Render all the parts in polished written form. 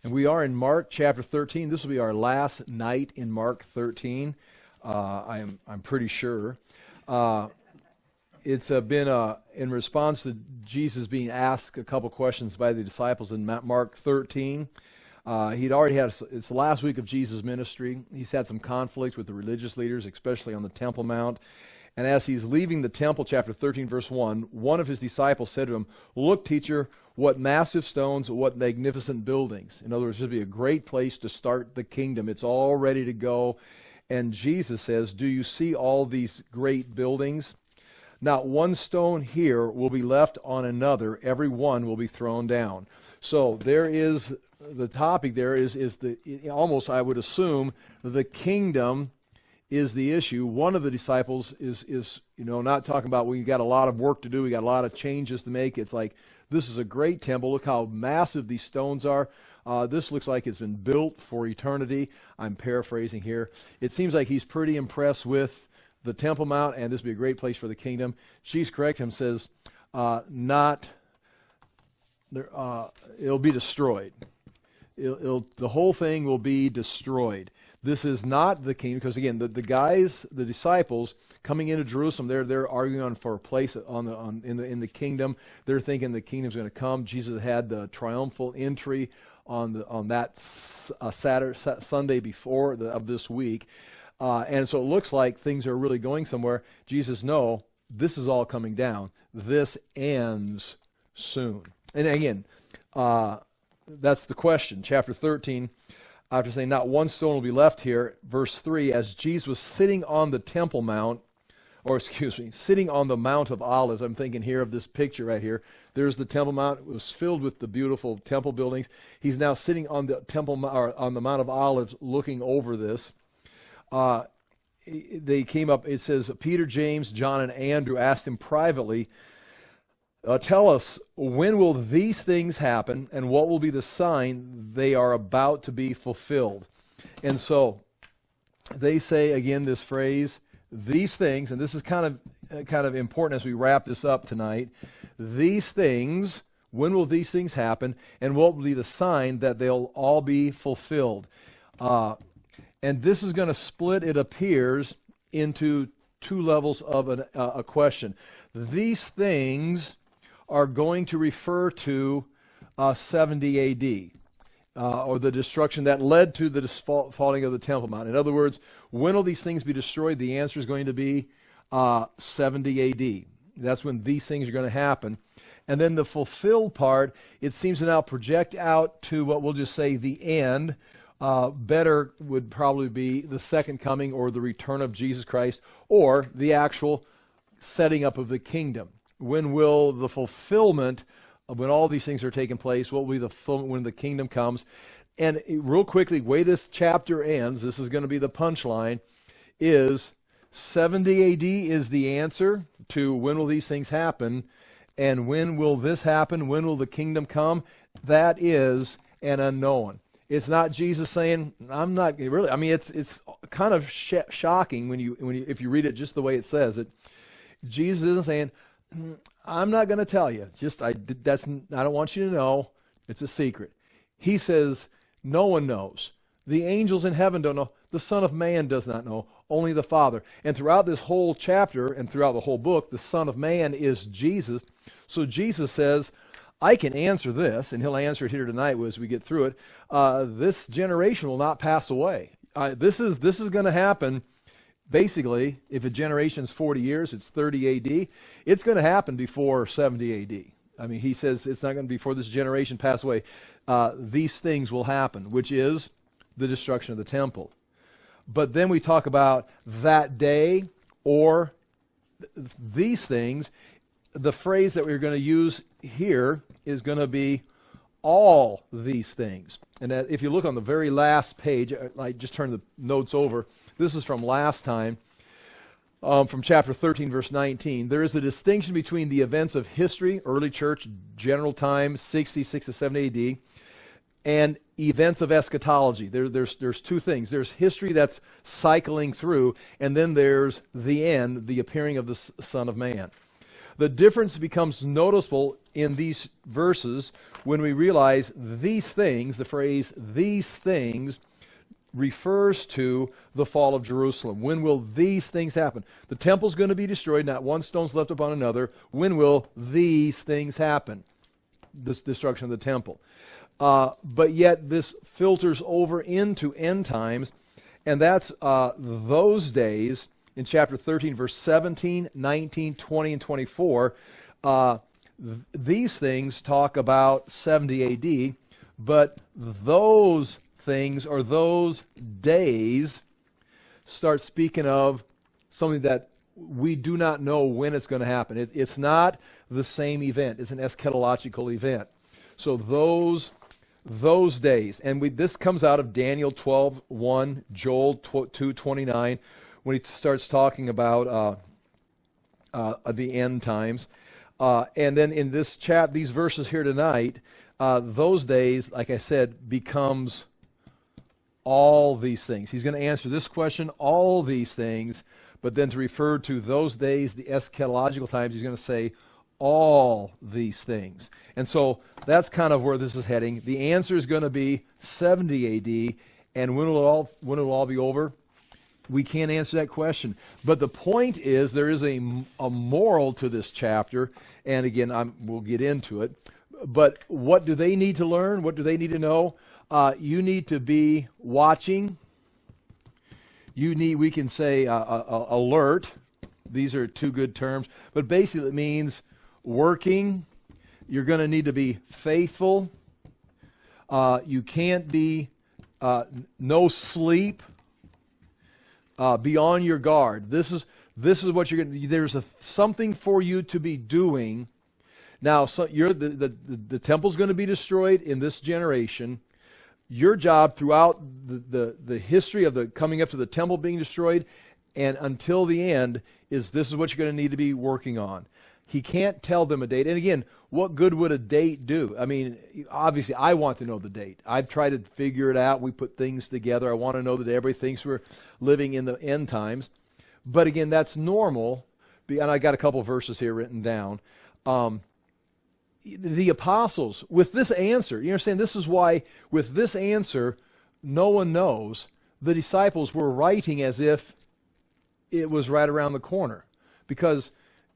And we are in Mark chapter 13. This will be our last night in Mark 13. I'm pretty sure. It's been in response to Jesus being asked a couple questions by the disciples in Mark 13. He'd already had, it's the last week of Jesus' ministry. He's had some conflict with the religious leaders, especially on the Temple Mount. And as he's leaving the temple, chapter 13, verse 1, one of his disciples said to him, "Look, teacher, what massive stones, what magnificent buildings." In other words, this would be a great place to start the kingdom. It's all ready to go. And Jesus says, "Do you see all these great buildings? Not one stone here will be left on another. Every one will be thrown down." So there is, the topic there is almost, I would assume, the kingdom is the issue. One of the disciples is not talking about, we got a lot of work to do, we got a lot of changes to make. It's like, this is a great temple. Look how massive these stones are. This looks like it's been built for eternity. I'm paraphrasing here. It seems like he's pretty impressed with the Temple Mount, and this would be a great place for the kingdom. She's correct. Him says, it'll be destroyed. The whole thing will be destroyed. This is not the kingdom, because again, the guys, the disciples coming into Jerusalem, they're arguing for a place in the kingdom. They're thinking the kingdom's going to come. Jesus had the triumphal entry on that Sunday before of this week, and so it looks like things are really going somewhere. Jesus, no, this is all coming down. This ends soon. And again, that's the question. Chapter 13. After saying not one stone will be left here, verse 3, as Jesus was sitting on the Temple Mount, sitting on the Mount of Olives. I'm thinking here of this picture right here. There's the Temple Mount. It was filled with the beautiful temple buildings. He's now sitting on the on the Mount of Olives looking over this. They came up, it says, Peter, James, John, and Andrew asked him privately, "Tell us, when will these things happen, and what will be the sign they are about to be fulfilled?" And so they say again this phrase, "these things," and this is kind of important as we wrap this up tonight. These things, when will these things happen, and what will be the sign that they'll all be fulfilled? And this is going to split, it appears, into two levels of a question. These things are going to refer to 70 A.D., or the destruction that led to the falling of the Temple Mount. In other words, when will these things be destroyed? The answer is going to be 70 A.D. That's when these things are going to happen. And then the fulfilled part, it seems to now project out to what we'll just say the end. Better would probably be the second coming or the return of Jesus Christ, or the actual setting up of the kingdom. When will the fulfillment of when all these things are taking place, what will be the fulfillment when the kingdom comes? And real quickly, the way this chapter ends, this is going to be the punchline, is 70 A.D. is the answer to when will these things happen, and when will this happen, when will the kingdom come? That is an unknown. It's not Jesus saying, "I'm not really." I mean, it's kind of shocking if you read it just the way it says it. Jesus isn't saying, "I'm not going to tell you. I don't want you to know. It's a secret." He says, "No one knows. The angels in heaven don't know. The Son of Man does not know. Only the Father." And throughout this whole chapter and throughout the whole book, the Son of Man is Jesus. So Jesus says, "I can answer this," and he'll answer it here tonight as we get through it. This generation will not pass away. This is going to happen. Basically, if a generation's 40 years, it's 30 A.D., it's going to happen before 70 A.D. I mean, he says it's not going to be before this generation pass away. These things will happen, which is the destruction of the temple. But then we talk about that day or these things. The phrase that we're going to use here is going to be all these things. And that, if you look on the very last page, I just turned the notes over. This is from last time, from chapter 13, verse 19. There is a distinction between the events of history, early church, general time, 66 to 70 A.D., and events of eschatology. There's two things. There's history that's cycling through, and then there's the end, the appearing of the Son of Man. The difference becomes noticeable in these verses when we realize these things, the phrase these things, refers to the fall of Jerusalem. When will these things happen? The temple's going to be destroyed, not one stone's left upon another. When will these things happen? This destruction of the temple. But yet this filters over into end times, and that's those days in chapter 13, verse 17, 19, 20, and 24. These things talk about 70 AD, but those things or those days start speaking of something that we do not know when it's going to happen. It's not the same event. It's an eschatological event. So those days, and this comes out of Daniel 12:1, Joel 2:29, when he starts talking about the end times. And then in this these verses here tonight, those days, like I said, becomes all these things. He's going to answer this question, all these things, but then to refer to those days, the eschatological times, he's going to say all these things. And so that's kind of where this is heading. The answer is going to be 70 AD, and when will it all be over? We can't answer that question. But the point is there is a moral to this chapter, and again, we'll get into it. But what do they need to learn? What do they need to know? You need to be watching. We can say alert. These are two good terms. But basically it means working. You're going to need to be faithful. You can't be no sleep. Be on your guard. This is what you're going to. There's something for you to be doing. Now, the temple's going to be destroyed in this generation. Your job throughout the history of the coming up to the temple being destroyed and until the end is this is what you're going to need to be working on. He can't tell them a date. And again, what good would a date do? I mean, obviously, I want to know the date. I've tried to figure it out. We put things together. I want to know that everybody thinks we're living in the end times. But again, that's normal. And I got a couple verses here written down. The apostles, with this answer, you understand, this is why with this answer, no one knows. The disciples were writing as if it was right around the corner because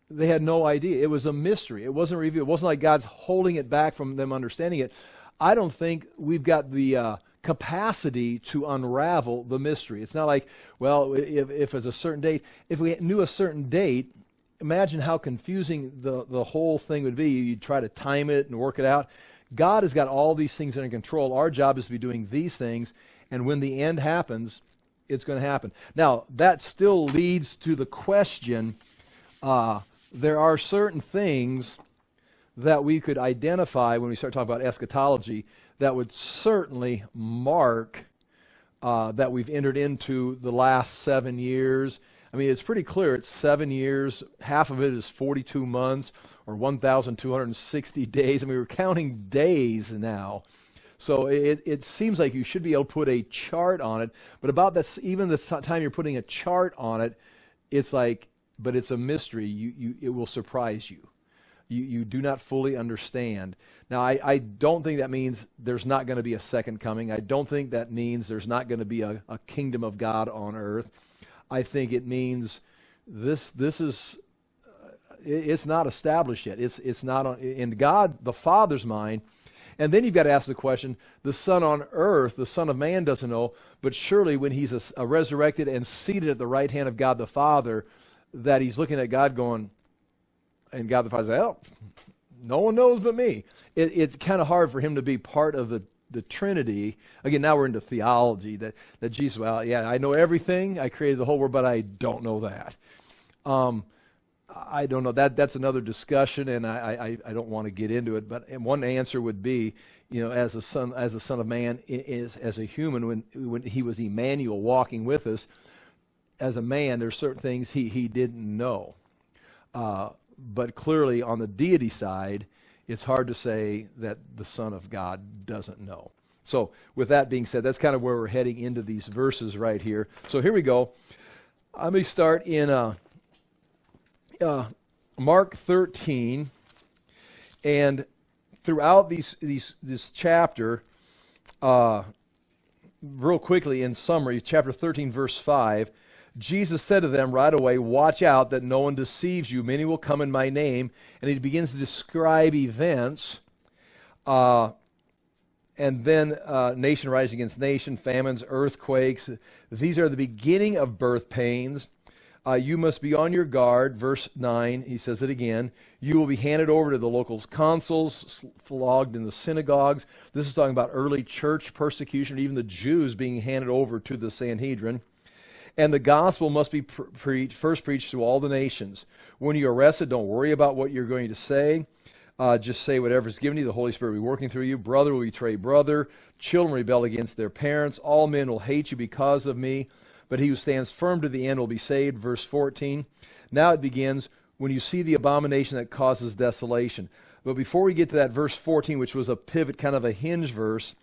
they had no idea. It was a mystery. It wasn't revealed. It wasn't like God's holding it back from them understanding it. I don't think we've got the capacity to unravel the mystery. It's not like, well, if it's a certain date, if we knew a certain date, imagine how confusing the whole thing would be. You'd try to time it and work it out. God has got all these things under control. Our job is to be doing these things, and when the end happens, it's going to happen. Now, that still leads to the question, there are certain things that we could identify when we start talking about eschatology that would certainly mark that we've entered into the last 7 years. I mean, it's pretty clear. It's 7 years. Half of it is 42 months or 1,260 days. I mean, we're counting days now. So it seems like you should be able to put a chart on it. But about that, even the time you're putting a chart on it, it's like, but it's a mystery. It will surprise you. You do not fully understand. Now, I don't think that means there's not going to be a second coming. I don't think that means there's not going to be a kingdom of God on earth. I think it means this is it's not established yet. It's not in God the Father's mind. And then you've got to ask the question, the Son on earth, the Son of Man doesn't know, but surely when he's a resurrected and seated at the right hand of God the Father, that he's looking at God going, and God the Father says, oh, no one knows but me. It's kind of hard for him to be part of the Trinity. Again, now we're into theology, that Jesus, well, yeah, I know everything. I created the whole world, but I don't know that. I don't know. That's another discussion, and I don't want to get into it. But one answer would be, as a son of man, as a human, when he was Emmanuel walking with us, as a man, there's certain things he didn't know. But clearly, on the deity side, it's hard to say that the Son of God doesn't know. So with that being said, that's kind of where we're heading into these verses right here. So here we go. Let me start in, Mark 13, and throughout this chapter, real quickly in summary, chapter 13, verse 5, Jesus said to them right away, "Watch out that no one deceives you. Many will come in my name." And he begins to describe events. And then nation rising against nation, famines, earthquakes. These are the beginning of birth pains. You must be on your guard. Verse 9, he says it again. You will be handed over to the local consuls, flogged in the synagogues. This is talking about early church persecution, even the Jews being handed over to the Sanhedrin. And the gospel must be first preached to all the nations. When you're arrested, don't worry about what you're going to say. Just say whatever is given you. The Holy Spirit will be working through you. Brother will betray brother. Children rebel against their parents. All men will hate you because of me. But he who stands firm to the end will be saved. Verse 14. Now it begins, when you see the abomination that causes desolation. But before we get to that verse 14, which was a pivot, kind of a hinge verse,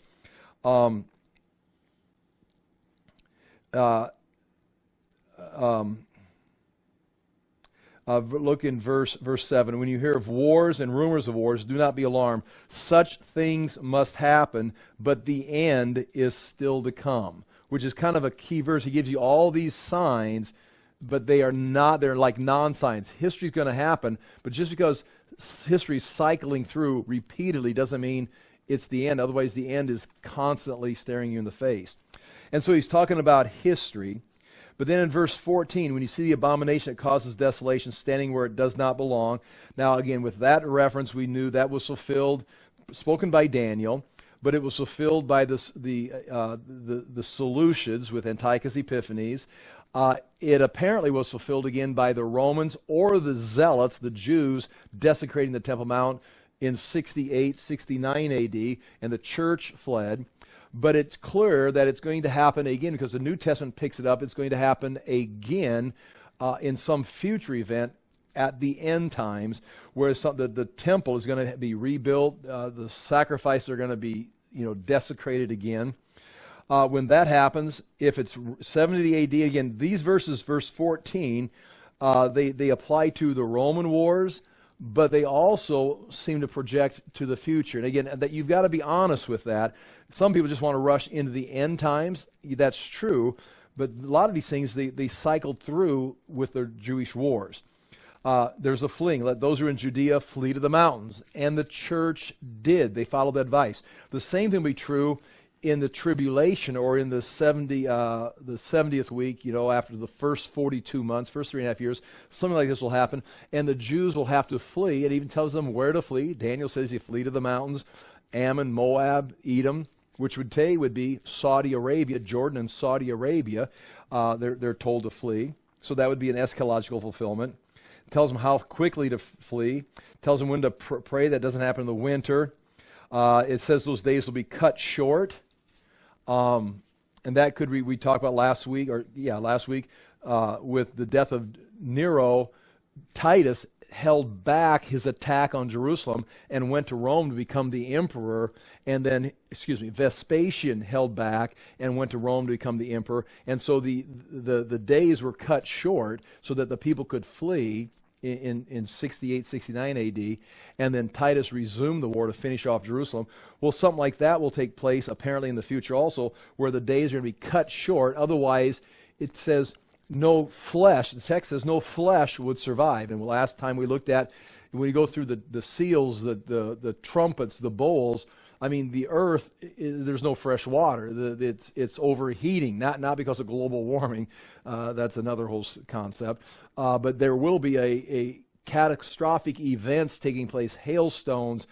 look in verse 7. When you hear of wars and rumors of wars, do not be alarmed. Such things must happen, but the end is still to come, which is kind of a key verse. He gives you all these signs, but they're like non-signs. History's going to happen, but just because history's cycling through repeatedly doesn't mean it's the end. Otherwise, the end is constantly staring you in the face. And so he's talking about history. But then in verse 14, when you see the abomination that causes desolation standing where it does not belong. Now, again, with that reference, we knew that was fulfilled, spoken by Daniel, but it was fulfilled by the Seleucids with Antiochus Epiphanes. It apparently was fulfilled again by the Romans or the Zealots, the Jews, desecrating the Temple Mount in 68, 69 AD, and the church fled. But it's clear that it's going to happen again because the New Testament picks it up. It's going to happen again in some future event at the end times, where the temple is going to be rebuilt. The sacrifices are going to be desecrated again. When that happens, if it's 70 AD, again, these verses, verse 14, they apply to the Roman wars, but they also seem to project to the future. And again, that you've got to be honest with that. Some people just want to rush into the end times. That's true, but a lot of these things, they cycled through with the Jewish wars. There's a fleeing. Let those who are in Judea flee to the mountains. And the church did. They followed that advice. The same thing will be true in the tribulation, or in the 70th week, after the first 42 months, first 3.5 years, something like this will happen, and the Jews will have to flee. It even tells them where to flee. Daniel says you flee to the mountains, Ammon, Moab, Edom, which would be Saudi Arabia, Jordan and Saudi Arabia. They're told to flee. So that would be an eschatological fulfillment. It tells them how quickly to flee. It tells them when to pray. That doesn't happen in the winter. It says those days will be cut short. And that could be, we talked about last week, with the death of Nero. Titus held back his attack on Jerusalem and went to Rome to become the emperor. And then, Vespasian held back and went to Rome to become the emperor. And so the days were cut short so that the people could flee in 68, 69 AD, and then Titus resumed the war to finish off Jerusalem. Well, something like that will take place apparently in the future also, where the days are going to be cut short. Otherwise, it says no flesh, the text says no flesh would survive. And last time we looked at, when you go through the seals, the trumpets, the bowls, the earth, there's no fresh water. It's overheating, not because of global warming. That's another whole concept. But there will be a catastrophic events taking place, hailstones,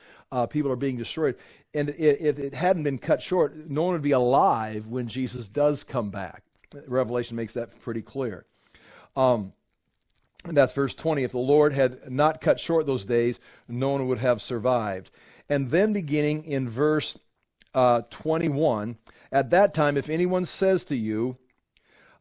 people are being destroyed. And if it hadn't been cut short, no one would be alive when Jesus does come back. Revelation makes that pretty clear. And that's verse 20. If the Lord had not cut short those days, no one would have survived. And then beginning in verse 21, at that time, if anyone says to you,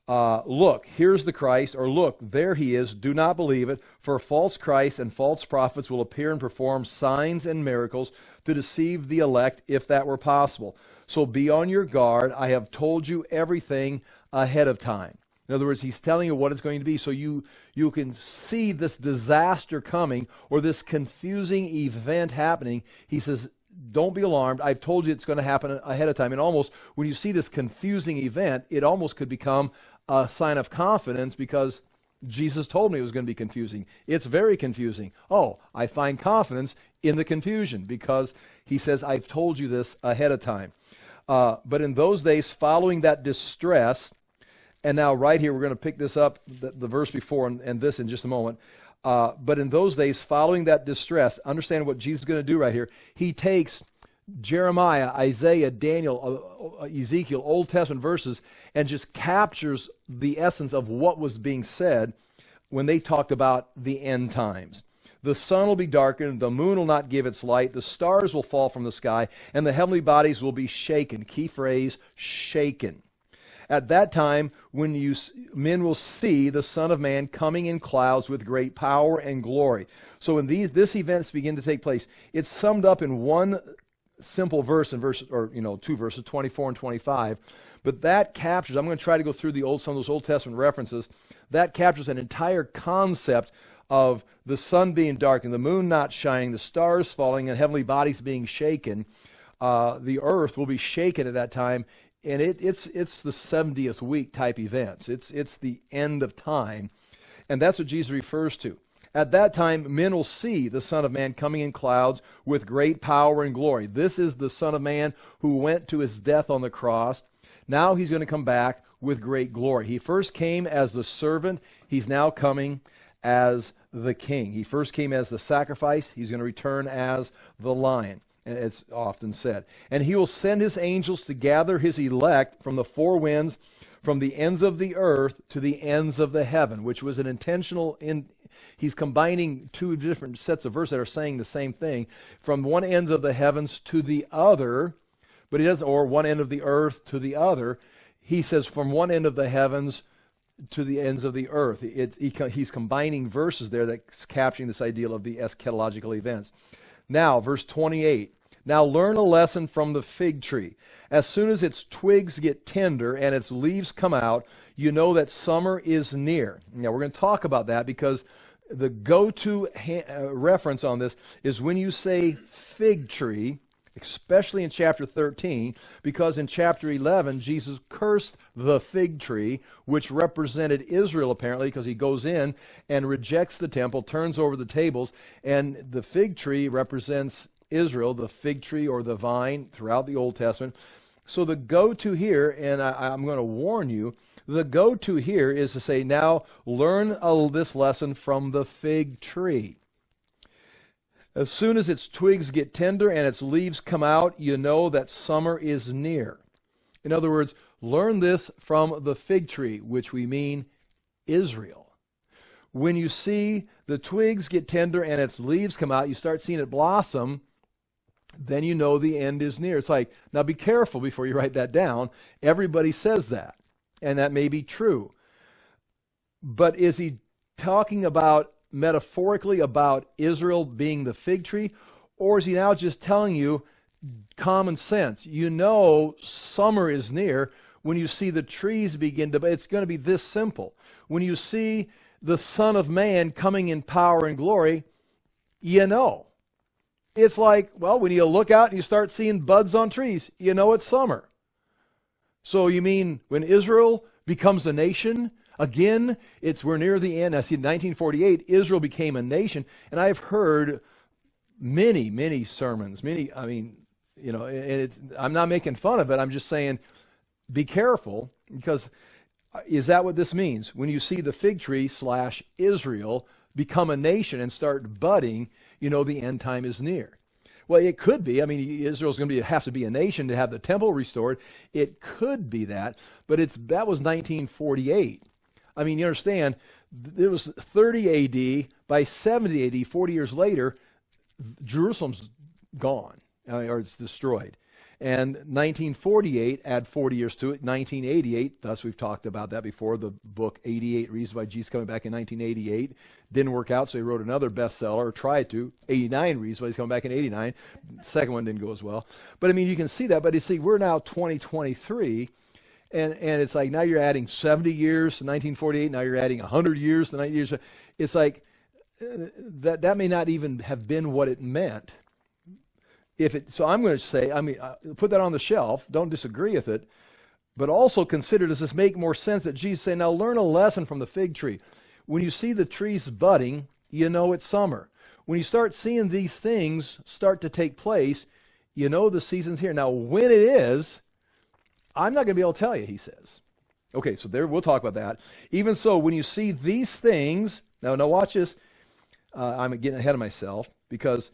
look, here's the Christ, or look, there he is, do not believe it, for false Christs and false prophets will appear and perform signs and miracles to deceive the elect, if that were possible. So be on your guard. I have told you everything ahead of time. In In other words, he's telling you what it's going to be so you can see this disaster coming or this confusing event happening. He says, don't be alarmed. I've told you it's going to happen ahead of time. And almost when you see this confusing event, it almost could become a sign of confidence because Jesus told me it was going to be confusing. It's very confusing. Oh, I find confidence in the confusion because he says, I've told you this ahead of time. But in those days, following that distress, and now right here, we're going to pick this up, the verse before and this in just a moment. But in those days, following that distress, understand what Jesus is going to do right here. He takes Jeremiah, Isaiah, Daniel, Ezekiel, Old Testament verses, and just captures the essence of what was being said when they talked about the end times. The sun will be darkened, the moon will not give its light, the stars will fall from the sky, and the heavenly bodies will be shaken. Key phrase, shaken. At that time, when men will see the Son of Man coming in clouds with great power and glory. So when this events begin to take place, it's summed up in one simple verse in two verses, 24 and 25. But that captures, I'm going to try to go through some of those Old Testament references. That captures an entire concept of the sun being darkened, the moon not shining, the stars falling, and heavenly bodies being shaken. The earth will be shaken at that time, and it's the 70th week type events. It's the end of time, and that's what Jesus refers to. At that time, men will see the Son of Man coming in clouds with great power and glory. This is the Son of Man who went to his death on the cross. Now he's going to come back with great glory. He first came as the servant. He's now coming as the king. He first came as the sacrifice. He's going to return as the lion, it's often said. And he will send his angels to gather his elect from the four winds, from the ends of the earth to the ends of the heaven, which was an intentional. He's combining two different sets of verses that are saying the same thing, from one end of the heavens to the other, but he doesn't, or one end of the earth to the other. He says from one end of the heavens to the ends of the earth. He's combining verses there that's capturing this idea of the eschatological events. Now, verse 28. Now learn a lesson from the fig tree. As soon as its twigs get tender and its leaves come out, you know that summer is near. Now we're going to talk about that because the go-to reference on this is when you say fig tree, especially in chapter 13, because in chapter 11, Jesus cursed the fig tree, which represented Israel apparently, because he goes in and rejects the temple, turns over the tables, and the fig tree represents Israel, the fig tree or the vine throughout the Old Testament. So the go-to here, and I'm going to warn you, the go-to here is to say, now learn this lesson from the fig tree. As soon as its twigs get tender and its leaves come out, you know that summer is near. In other words, learn this from the fig tree, which we mean Israel. When you see the twigs get tender and its leaves come out, you start seeing it blossom, then you know the end is near. It's like, now be careful before you write that down. Everybody says that, and that may be true. But is he talking about metaphorically about Israel being the fig tree, or is he now just telling you common sense? You know summer is near when you see the trees begin to, it's going to be this simple. When you see the Son of Man coming in power and glory, you know. It's like, well, when you look out and you start seeing buds on trees, you know it's summer. So you mean when Israel becomes a nation, again, we're near the end. I see 1948, Israel became a nation, and I've heard many sermons, and I'm not making fun of it. I'm just saying, be careful, because is that what this means? When you see the fig tree / Israel become a nation and start budding, you know the end time is near. Well, it could be. I mean, Israel's going to have to be a nation to have the temple restored. It could be that, but that was 1948. I mean, you understand, it was 30 AD. By 70 AD, 40 years later, Jerusalem's gone, or it's destroyed. And 1948, add 40 years to it, 1988, thus we've talked about that before, the book 88 Reasons Why Jesus Coming Back in 1988. Didn't work out, so he wrote another bestseller, or tried to, 89 Reasons Why He's Coming Back in 89. Second one didn't go as well. But I mean, you can see that, but you see, we're now 2023, And it's like now you're adding 70 years to 1948. Now you're adding 100 years to 90 years. It's like that may not even have been what it meant. So I'm going to say, put that on the shelf. Don't disagree with it. But also consider, does this make more sense that Jesus said, now learn a lesson from the fig tree. When you see the trees budding, you know it's summer. When you start seeing these things start to take place, you know the season's here. Now, when it is, I'm not going to be able to tell you, he says. Okay, so there, we'll talk about that. Even so, when you see these things, now watch this. I'm getting ahead of myself because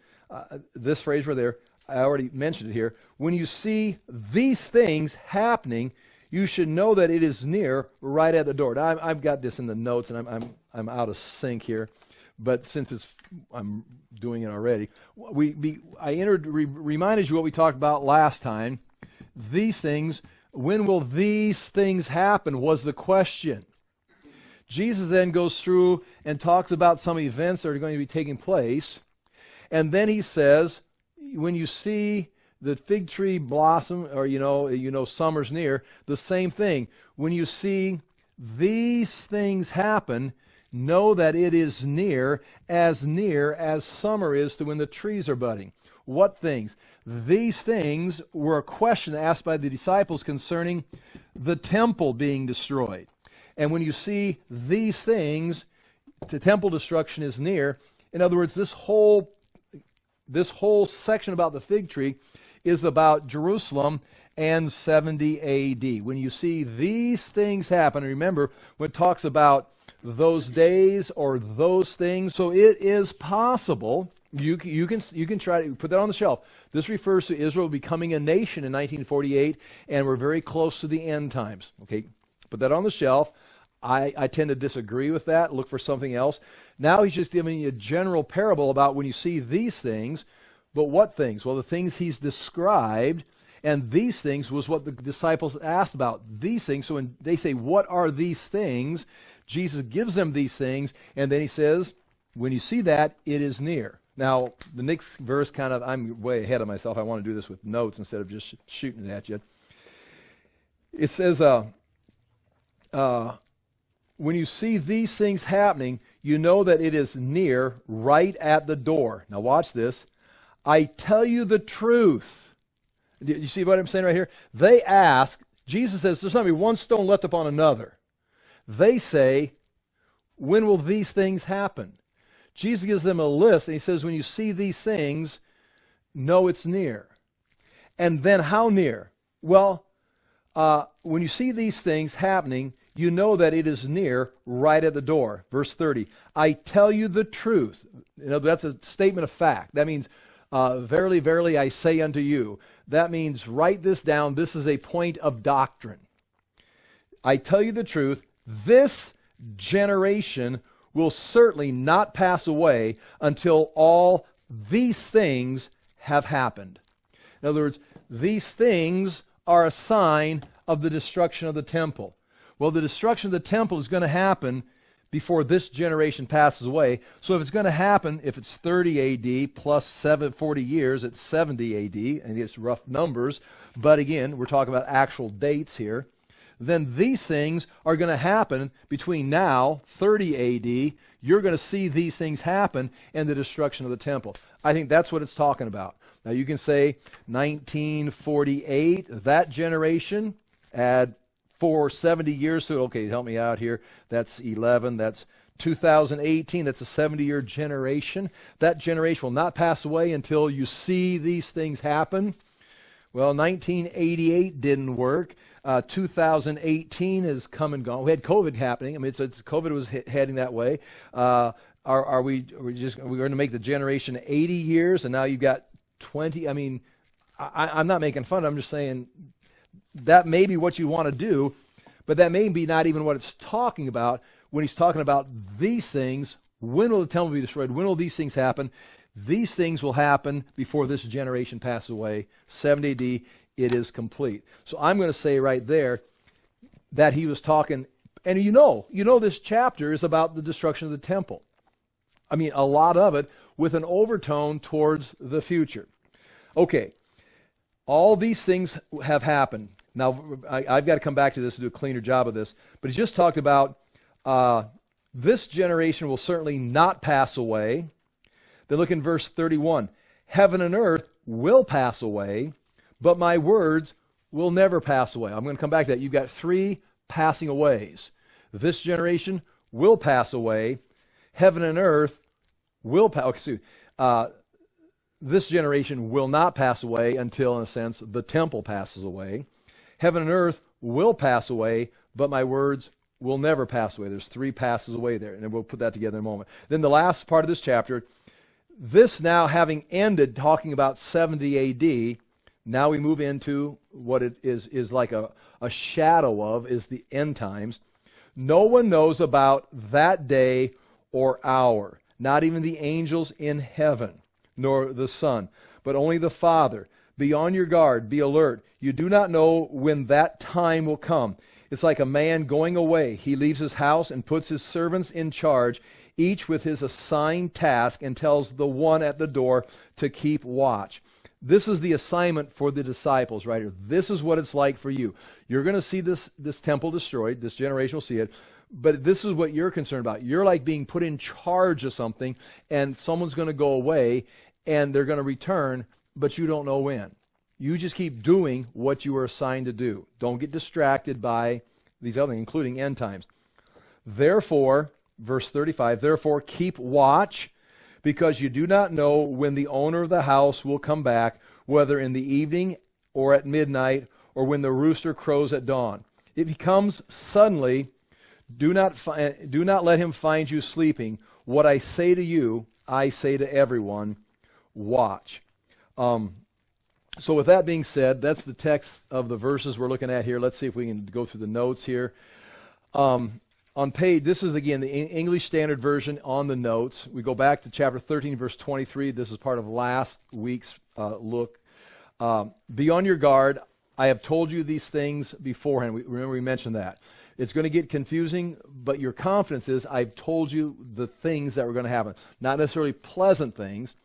this phrase right there, I already mentioned it here. When you see these things happening, you should know that it is near, right at the door. Now, I've got this in the notes, and I'm out of sync here, but since I'm doing it already, I reminded you what we talked about last time. These things, when will these things happen? Was the question. Jesus then goes through and talks about some events that are going to be taking place, and then he says, when you see the fig tree blossom, or you know summer's near, the same thing. When you see these things happen, know that it is near as summer is to when the trees are budding. What things? These things were a question asked by the disciples concerning the temple being destroyed. And when you see these things, the temple destruction is near. In other words, this whole section about the fig tree is about Jerusalem and 70 AD. When you see these things happen, remember when it talks about those days or those things, so it is possible. You can try to put that on the shelf. This refers to Israel becoming a nation in 1948, and we're very close to the end times. Okay, put that on the shelf. I tend to disagree with that. Look for something else. Now he's just giving you a general parable about when you see these things. But what things? Well, the things he's described, and these things was what the disciples asked about. These things. So when they say, what are these things? Jesus gives them these things, and then he says, when you see that, it is near. Now, the next verse I'm way ahead of myself. I want to do this with notes instead of just shooting it at you. It says, when you see these things happening, you know that it is near, right at the door. Now watch this. I tell you the truth. You see what I'm saying right here? They ask, Jesus says, there's not going to be one stone left upon another. They say, when will these things happen? Jesus gives them a list, and he says, when you see these things, know it's near. And then how near? Well, when you see these things happening, you know that it is near, right at the door. Verse 30, I tell you the truth. That's a statement of fact. That means, verily, verily, I say unto you. That means, write this down. This is a point of doctrine. I tell you the truth, this generation will certainly not pass away until all these things have happened. In other words, these things are a sign of the destruction of the temple. Well, the destruction of the temple is going to happen before this generation passes away. So if it's going to happen, if it's 30 AD plus 40 years, it's 70 AD, and it's rough numbers. But again, we're talking about actual dates here. Then these things are going to happen between now, 30 AD. You're going to see these things happen and the destruction of the temple. I think that's what it's talking about. Now you can say 1948, that generation, add 70 years to it. Okay, help me out here. That's 11. That's 2018. That's a 70-year generation. That generation will not pass away until you see these things happen. Well, 1988 didn't work. 2018 has come and gone. We had COVID happening. I mean, COVID was heading that way. Are we going to make the generation 80 years, and now you've got 20? I mean, I'm not making fun. I'm just saying that may be what you want to do, but that may be not even what it's talking about when he's talking about these things. When will the temple be destroyed? When will these things happen? These things will happen before this generation passes away. 70 AD, it is complete. So I'm going to say right there that he was talking, and you know this chapter is about the destruction of the temple. I mean, a lot of it with an overtone towards the future. Okay, all these things have happened. Now, I've got to come back to this to do a cleaner job of this, but he just talked about this generation will certainly not pass away. Then look in verse 31. Heaven and earth will pass away, but my words will never pass away. I'm going to come back to that. You've got three passing aways. This generation will pass away. Heaven and earth will pass. This generation will not pass away until, in a sense, the temple passes away. Heaven and earth will pass away, but my words will never pass away. There's three passes away there, and we'll put that together in a moment. Then the last part of this chapter, this now having ended talking about 70 AD, now we move into what it is like a shadow of, is the end times. No one knows about that day or hour, not even the angels in heaven, nor the Son, but only the Father. Be on your guard, be alert. You do not know when that time will come. It's like a man going away. He leaves his house and puts his servants in charge, each with his assigned task, and tells the one at the door to keep watch. This is the assignment for the disciples right here. This is what it's like for you. You're going to see this temple destroyed. This generation will see it. But this is what you're concerned about. You're like being put in charge of something, and someone's going to go away, and they're going to return, but you don't know when. You just keep doing what you were assigned to do. Don't get distracted by these other things, including end times. Therefore, verse 35, therefore keep watch, because you do not know when the owner of the house will come back, whether in the evening or at midnight, or when the rooster crows at dawn. If he comes suddenly, do not let him find you sleeping. What I say to you, I say to everyone, watch. So with that being said, that's the text of the verses we're looking at here. Let's see if we can go through the notes here. On page, this is again the English Standard Version on the notes. We go back to chapter 13, verse 23. This is part of last week's look. Be on your guard. I have told you these things beforehand. Remember we mentioned that. It's going to get confusing, but your confidence is I've told you the things that were going to happen. Not necessarily pleasant things.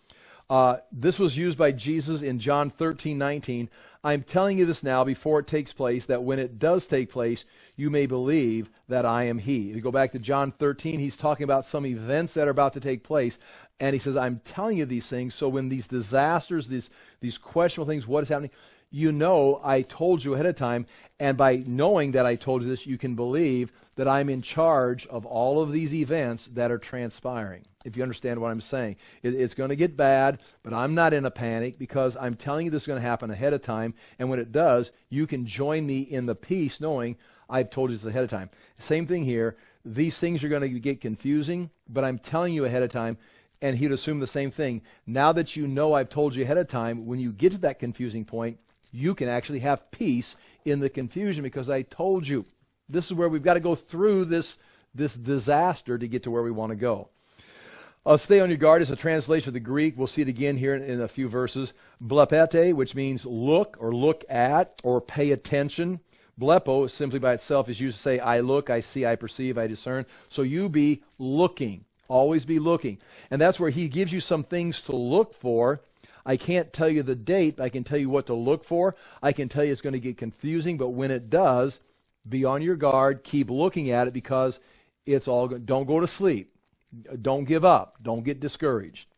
This was used by Jesus in John 13:19. I'm telling you this now before it takes place, that when it does take place, you may believe that I am he. If you go back to John 13, he's talking about some events that are about to take place, and he says, I'm telling you these things, so when these disasters, these questionable things, what is happening, you know I told you ahead of time, and by knowing that I told you this, you can believe that I'm in charge of all of these events that are transpiring. If you understand what I'm saying. It's going to get bad, but I'm not in a panic because I'm telling you this is going to happen ahead of time, and when it does, you can join me in the peace knowing I've told you this ahead of time. Same thing here. These things are going to get confusing, but I'm telling you ahead of time, and he'd assume the same thing. Now that you know I've told you ahead of time, when you get to that confusing point, you can actually have peace in the confusion because I told you. This is where we've got to go through this disaster to get to where we want to go. Stay on your guard is a translation of the Greek. We'll see it again here in a few verses. Blepete, which means look or look at or pay attention. Blepo, simply by itself, is used to say, I look, I see, I perceive, I discern. So you be looking. Always be looking. And that's where he gives you some things to look for. I can't tell you the date, but I can tell you what to look for. I can tell you it's going to get confusing, but when it does, be on your guard. Keep looking at it because it's all good. Don't go to sleep. Don't give up. Don't get discouraged.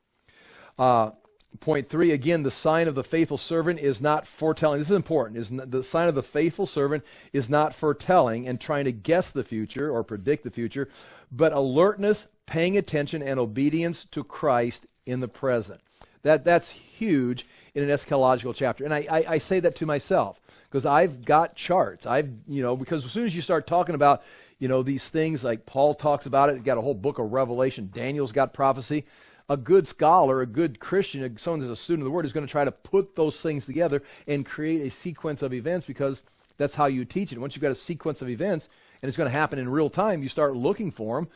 Point 3, again, the sign of the faithful servant is not foretelling. This is important. The sign of the faithful servant is not foretelling and trying to guess the future or predict the future, but alertness, paying attention, and obedience to Christ in the present. That's huge in an eschatological chapter. And I say that to myself because I've got charts. Because as soon as you start talking about these things like Paul talks about it, got a whole book of Revelation, Daniel's got prophecy. A good scholar, a good Christian, someone who's a student of the Word is going to try to put those things together and create a sequence of events because that's how you teach it. Once you've got a sequence of events and it's going to happen in real time, you start looking for them.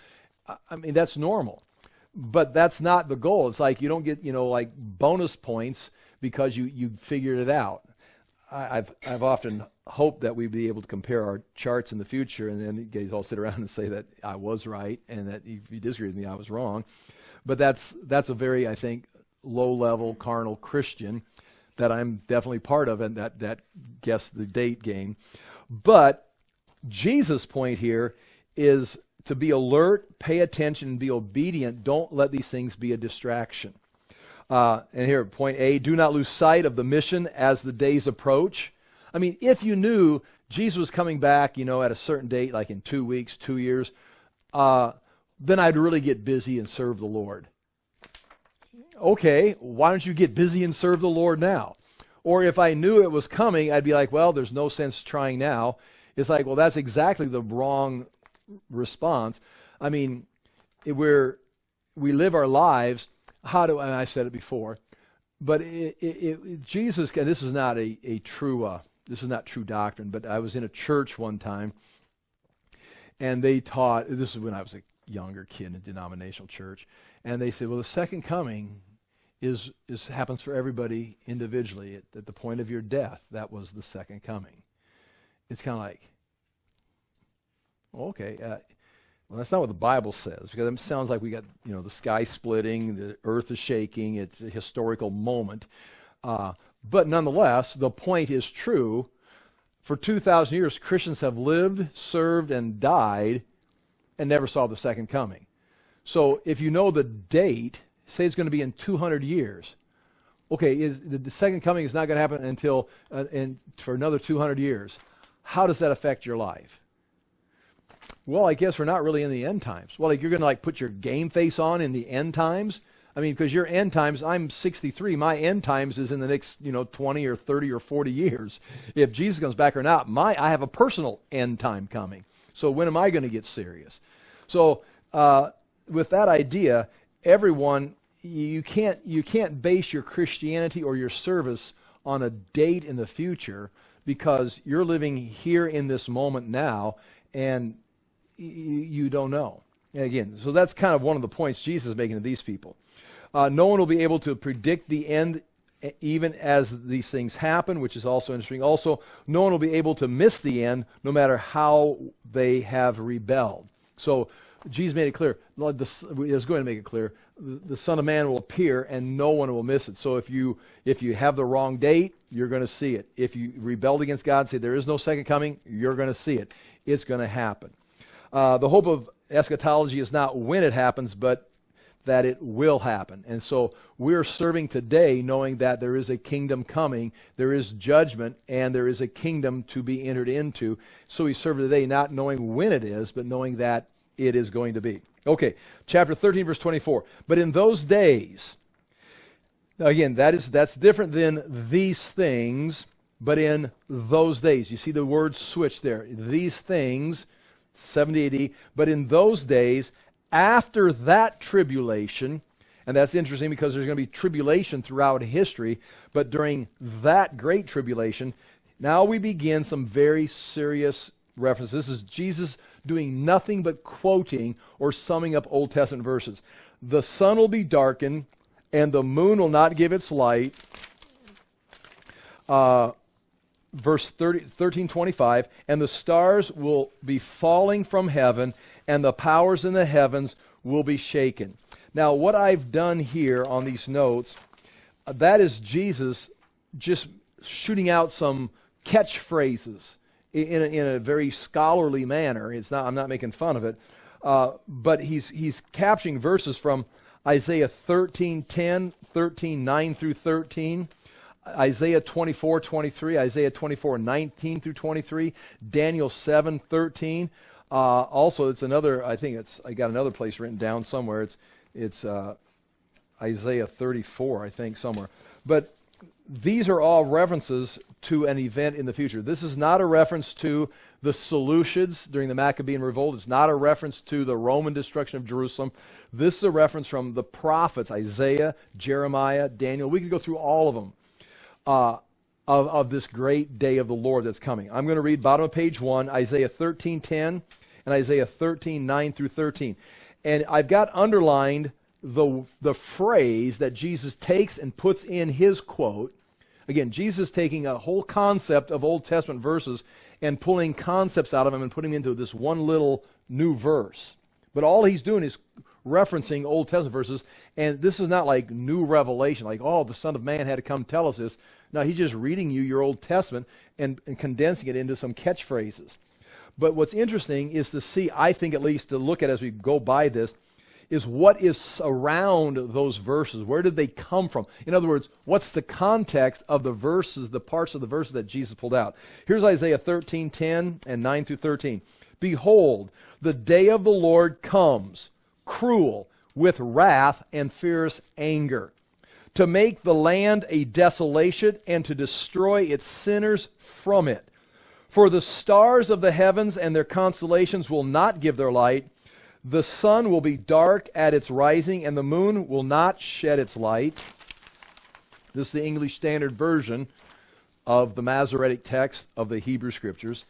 I mean, that's normal. But that's not the goal. It's like you don't get, like bonus points because you figured it out. I've often hoped that we'd be able to compare our charts in the future, and then you guys all sit around and say that I was right, and that if you disagree with me, I was wrong. But that's a very, I think, low-level carnal Christian. that I'm definitely part of, and that guess the date game. But Jesus' point here is to be alert, pay attention, and be obedient. Don't let these things be a distraction. And here, point A, do not lose sight of the mission as the days approach. I mean, if you knew Jesus was coming back, at a certain date, like in 2 weeks, 2 years, then I'd really get busy and serve the Lord. Okay, why don't you get busy and serve the Lord now? Or if I knew it was coming, I'd be like, well, there's no sense trying now. It's like, well, that's exactly the wrong response. I mean, we live our lives. And I said it before, but Jesus, and this is not this is not true doctrine, but I was in a church one time, and they taught, this is when I was a younger kid in a denominational church, and they said, well, the second coming happens for everybody individually. At the point of your death, that was the second coming. It's kind of like, okay, well, that's not what the Bible says, because it sounds like we got, the sky splitting, the earth is shaking, it's a historical moment. But nonetheless, the point is true. For 2,000 years, Christians have lived, served, and died, and never saw the second coming. So if you know the date, say it's going to be in 200 years. Okay, the second coming is not going to happen until for another 200 years. How does that affect your life? Well, I guess we're not really in the end times. Well, you're going to put your game face on in the end times? I mean, because your end times, I'm 63, my end times is in the next, 20 or 30 or 40 years. If Jesus comes back or not, I have a personal end time coming. So when am I going to get serious? So with that idea, everyone, you can't base your Christianity or your service on a date in the future, because you're living here in this moment now, and you don't know. And again, so that's kind of one of the points Jesus is making to these people. No one will be able to predict the end even as these things happen, which is also interesting. Also, no one will be able to miss the end no matter how they have rebelled. So Jesus made it clear. Is going to make it clear. The Son of Man will appear and no one will miss it. So if you have the wrong date, you're going to see it. If you rebelled against God and say there is no second coming, you're going to see it. It's going to happen. The hope of eschatology is not when it happens, but that it will happen. And so we're serving today knowing that there is a kingdom coming, there is judgment, and there is a kingdom to be entered into. So we serve today not knowing when it is, but knowing that it is going to be. Okay, chapter 13, verse 24. But in those days, now again, that's different than these things, but in those days. You see the word switch there. These things, 70 AD, but in those days, after that tribulation, and that's interesting because there's going to be tribulation throughout history, but during that great tribulation, now we begin some very serious references. This is Jesus doing nothing but quoting or summing up Old Testament verses. The sun will be darkened, and the moon will not give its light. Verse 13:25, and the stars will be falling from heaven, and the powers in the heavens will be shaken. Now, what I've done here on these notes, that is Jesus just shooting out some catchphrases in a very scholarly manner. I'm not making fun of it, but he's capturing verses from Isaiah 13:10, 13:9 through 13. Isaiah 24:23, Isaiah 24:19 through 23, Daniel 7:13. Also, it's another. I got another place written down somewhere. It's Isaiah 34, I think, somewhere. But these are all references to an event in the future. This is not a reference to the Seleucids during the Maccabean revolt. It's not a reference to the Roman destruction of Jerusalem. This is a reference from the prophets, Isaiah, Jeremiah, Daniel. We could go through all of them. Of this great day of the Lord that's coming. I'm going to read bottom of page 1, Isaiah 13:10 and Isaiah 13:9 through 13. And I've got underlined the phrase that Jesus takes and puts in his quote. Again, Jesus taking a whole concept of Old Testament verses and pulling concepts out of them and putting them into this one little new verse. But all he's doing is referencing Old Testament verses, and this is not like new revelation, like, oh, the Son of Man had to come tell us this. No, he's just reading you your Old Testament and condensing it into some catchphrases. But what's interesting is to see, I think at least, to look at as we go by this, is what is around those verses. Where did they come from? In other words, what's the context of the verses, the parts of the verses that Jesus pulled out? Here's Isaiah 13:10 and 9 through 13. Behold, the day of the Lord comes, cruel, with wrath and fierce anger, to make the land a desolation and to destroy its sinners from it. For the stars of the heavens and their constellations will not give their light. The sun will be dark at its rising, and the moon will not shed its light. This is the English Standard Version of the Masoretic text of the Hebrew Scriptures.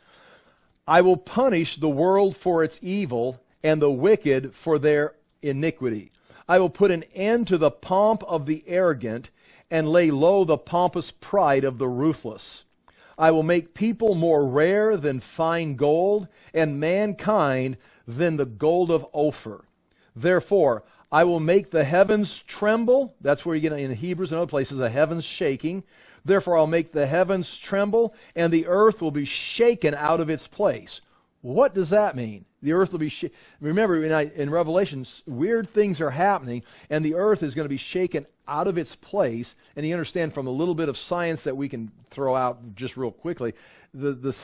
I will punish the world for its evil and the wicked for their iniquity. I will put an end to the pomp of the arrogant and lay low the pompous pride of the ruthless. I will make people more rare than fine gold, and mankind than the gold of Ophir. Therefore, I will make the heavens tremble. That's where you get in Hebrews and other places, the heavens shaking. Therefore, I'll make the heavens tremble, and the earth will be shaken out of its place. What does that mean? The earth will be shaken. Remember, in Revelation, weird things are happening, and the earth is going to be shaken out of its place. And you understand from a little bit of science that we can throw out just real quickly, the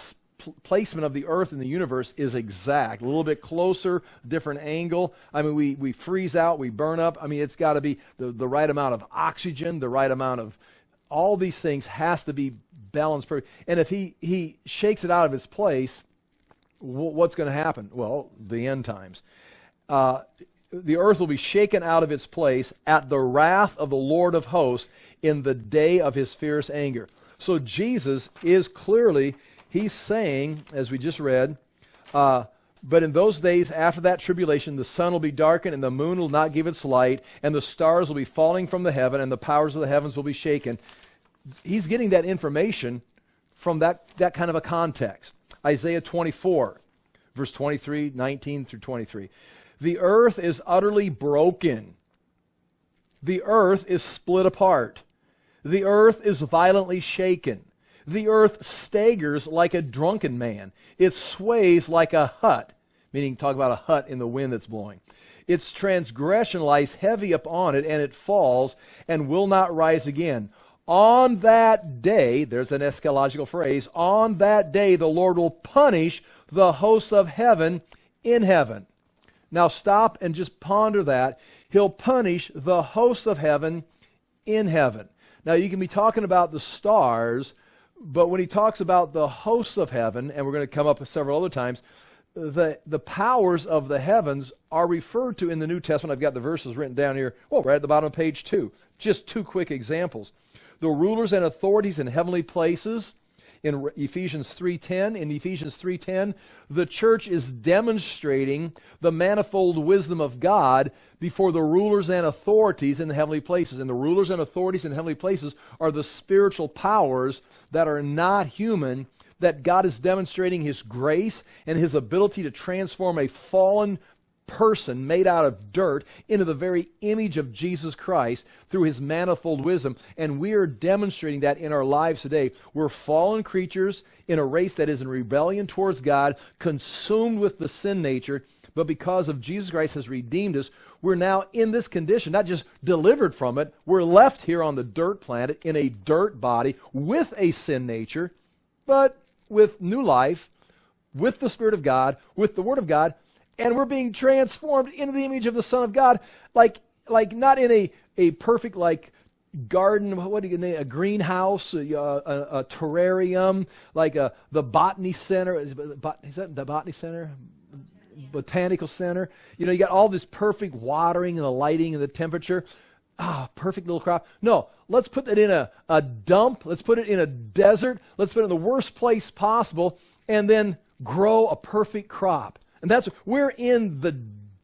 placement of the earth in the universe is exact. A little bit closer, different angle. I mean, we freeze out, we burn up. I mean, it's got to be the right amount of oxygen, the right amount of all these things has to be balanced. And if he shakes it out of its place, what's going to happen? Well, the end times. The earth will be shaken out of its place at the wrath of the Lord of hosts in the day of his fierce anger. So Jesus is clearly, he's saying, as we just read, but in those days after that tribulation, the sun will be darkened and the moon will not give its light, and the stars will be falling from the heaven, and the powers of the heavens will be shaken. He's getting that information from that kind of a context. Isaiah 24, verse 23, 19 through 23. The earth is utterly broken. The earth is split apart. The earth is violently shaken. The earth staggers like a drunken man. It sways like a hut, meaning talk about a hut in the wind that's blowing. Its transgression lies heavy upon it, and it falls and will not rise again. On that day, there's an eschatological phrase, on that day the Lord will punish the hosts of heaven in heaven. Now stop and just ponder that. He'll punish the hosts of heaven in heaven. Now you can be talking about the stars, but when he talks about the hosts of heaven, and we're going to come up with several other times, the powers of the heavens are referred to in the New Testament. I've got the verses written down here, right at the bottom of page 2. Just two quick examples. The rulers and authorities in heavenly places in Ephesians 3:10. In Ephesians 3:10, the church is demonstrating the manifold wisdom of God before the rulers and authorities in the heavenly places. And the rulers and authorities in heavenly places are the spiritual powers that are not human, that God is demonstrating his grace and his ability to transform a fallen person made out of dirt into the very image of Jesus Christ through his manifold wisdom. And we are demonstrating that in our lives today. We're fallen creatures in a race that is in rebellion towards God, consumed with the sin nature, but because of Jesus Christ has redeemed us, we're now in this condition, not just delivered from it, we're left here on the dirt planet in a dirt body with a sin nature, but with new life, with the Spirit of God, with the Word of God, and we're being transformed into the image of the Son of God, like not in a perfect like garden, a greenhouse, a terrarium, like the botany center. Is that the botany center? Botanical center. You know, you got all this perfect watering and the lighting and the temperature. Perfect little crop. No, let's put that in a dump. Let's put it in a desert. Let's put it in the worst place possible and then grow a perfect crop. And we're in the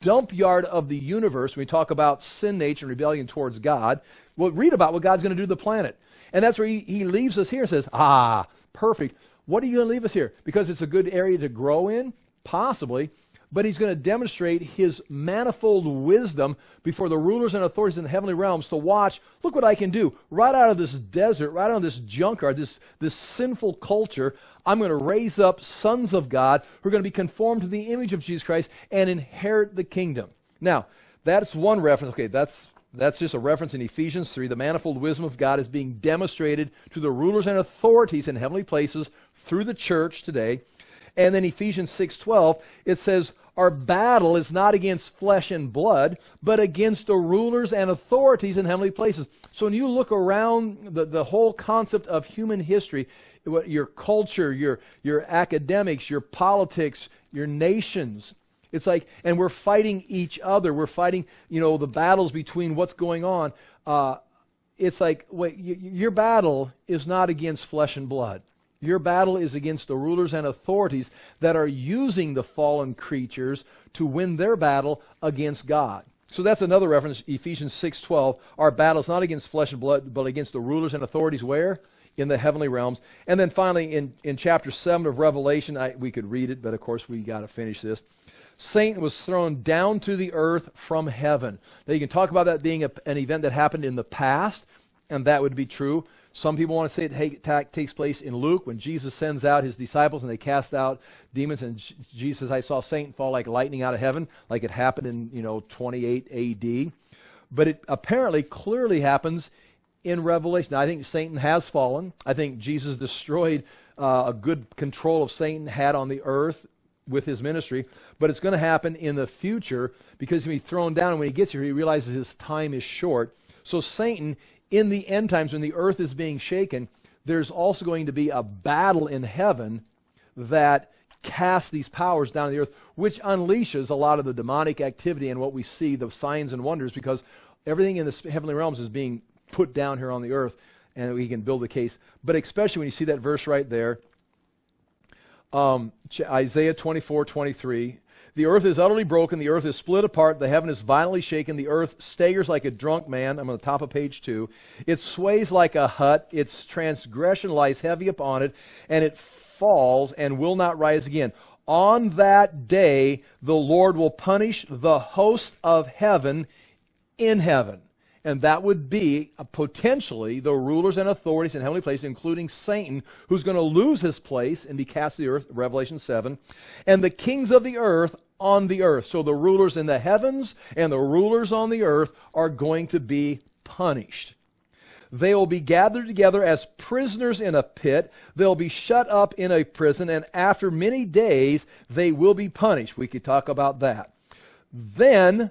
dump yard of the universe when we talk about sin nature and rebellion towards God. We'll read about what God's going to do to the planet. And that's where he leaves us here and says, perfect. What are you going to leave us here? Because it's a good area to grow in? Possibly. but he's going to demonstrate his manifold wisdom before the rulers and authorities in the heavenly realms to watch, look what I can do. Right out of this desert, right out of this junkyard, this sinful culture, I'm going to raise up sons of God who are going to be conformed to the image of Jesus Christ and inherit the kingdom. Now, that's one reference. Okay, that's just a reference in Ephesians 3. The manifold wisdom of God is being demonstrated to the rulers and authorities in heavenly places through the church today. And then Ephesians 6:12, it says, our battle is not against flesh and blood, but against the rulers and authorities in heavenly places. So when you look around the whole concept of human history, your culture, your academics, your politics, your nations, it's like, and we're fighting each other. We're fighting, the battles between what's going on. It's like, wait, your battle is not against flesh and blood. Your battle is against the rulers and authorities that are using the fallen creatures to win their battle against God. So that's another reference, Ephesians 6:12. Our battle is not against flesh and blood, but against the rulers and authorities where? In the heavenly realms. And then finally, in chapter 7 of Revelation, we could read it, but of course we got to finish this. Satan was thrown down to the earth from heaven. Now you can talk about that being an event that happened in the past, and that would be true. Some people want to say it takes place in Luke when Jesus sends out his disciples and they cast out demons, and Jesus says, I saw Satan fall like lightning out of heaven, like it happened in 28 AD. But it apparently clearly happens in Revelation. Now, I think Satan has fallen. I think Jesus destroyed a good control of Satan had on the earth with his ministry, but it's going to happen in the future because he's going to be thrown down, and when he gets here, he realizes his time is short. So Satan, in the end times, when the earth is being shaken, there's also going to be a battle in heaven that casts these powers down to the earth, which unleashes a lot of the demonic activity and what we see, the signs and wonders, because everything in the heavenly realms is being put down here on the earth, and we can build a case. But especially when you see that verse right there, Isaiah 24:23, the earth is utterly broken, the earth is split apart, the heaven is violently shaken, the earth staggers like a drunk man. I'm on the top of page 2. It sways like a hut, its transgression lies heavy upon it, and it falls and will not rise again. On that day, the Lord will punish the host of heaven in heaven. And that would be potentially the rulers and authorities in heavenly places, including Satan, who's going to lose his place and be cast to the earth, Revelation 7, and the kings of the earth on the earth. So the rulers in the heavens and the rulers on the earth are going to be punished. They will be gathered together as prisoners in a pit. They'll be shut up in a prison, and after many days, they will be punished. We could talk about that. Then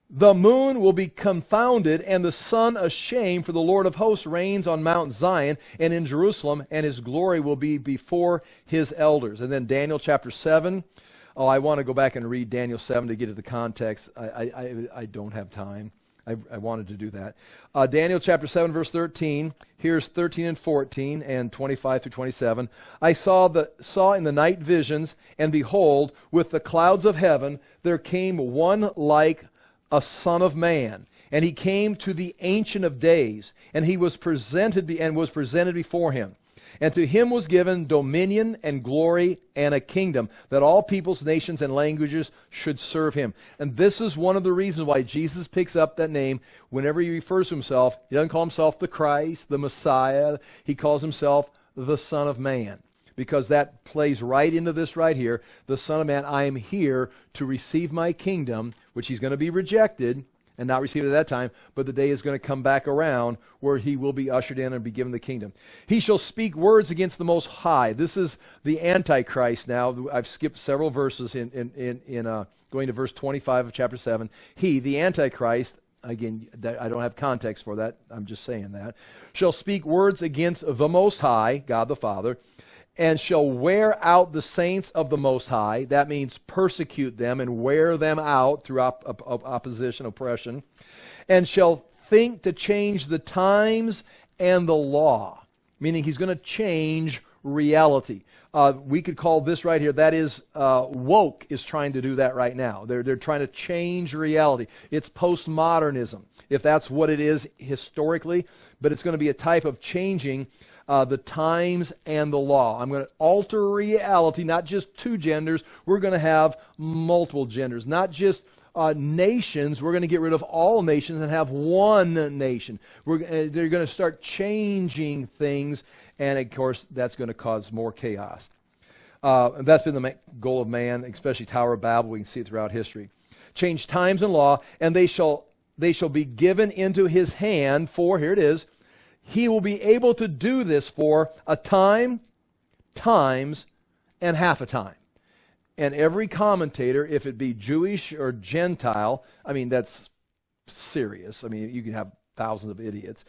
the moon will be confounded and the sun ashamed, for the Lord of hosts reigns on Mount Zion and in Jerusalem, and his glory will be before his elders. And then Daniel chapter 7. Oh, I want to go back and read Daniel 7 to get to the context. I don't have time. I wanted to do that. Daniel chapter 7, verse 13. Here's 13 and 14 and 25 through 27. I saw in the night visions, and behold, with the clouds of heaven, there came one like a son of man, and he came to the Ancient of Days, and he was presented before him. And to him was given dominion and glory and a kingdom, that all peoples, nations, and languages should serve him. And this is one of the reasons why Jesus picks up that name whenever he refers to himself. He doesn't call himself the Christ, the Messiah. He calls himself the Son of Man, because that plays right into this right here. The Son of Man, I am here to receive my kingdom, which he's going to be rejected and not receive it at that time, but the day is going to come back around where he will be ushered in and be given the kingdom. He shall speak words against the Most High. This is the Antichrist now. I've skipped several verses in going to verse 25 of chapter 7. He, the Antichrist, again, I don't have context for that. I'm just saying that. Shall speak words against the Most High, God the Father, and shall wear out the saints of the Most High. That means persecute them and wear them out through opposition, oppression. And shall think to change the times and the law. Meaning he's going to change reality. We could call this right here, that is, woke is trying to do that right now. They're trying to change reality. It's postmodernism, if that's what it is historically, but it's going to be a type of changing the times and the law. I'm going to alter reality, not just two genders. We're going to have multiple genders, not just nations. We're going to get rid of all nations and have one nation. They're going to start changing things, and of course, that's going to cause more chaos. And that's been the goal of man, especially Tower of Babel. We can see it throughout history. Change times and law, and they shall be given into his hand for, here it is, he will be able to do this for a time, times, and half a time. And every commentator, if it be Jewish or Gentile, I mean, that's serious. I mean, you can have thousands of idiots.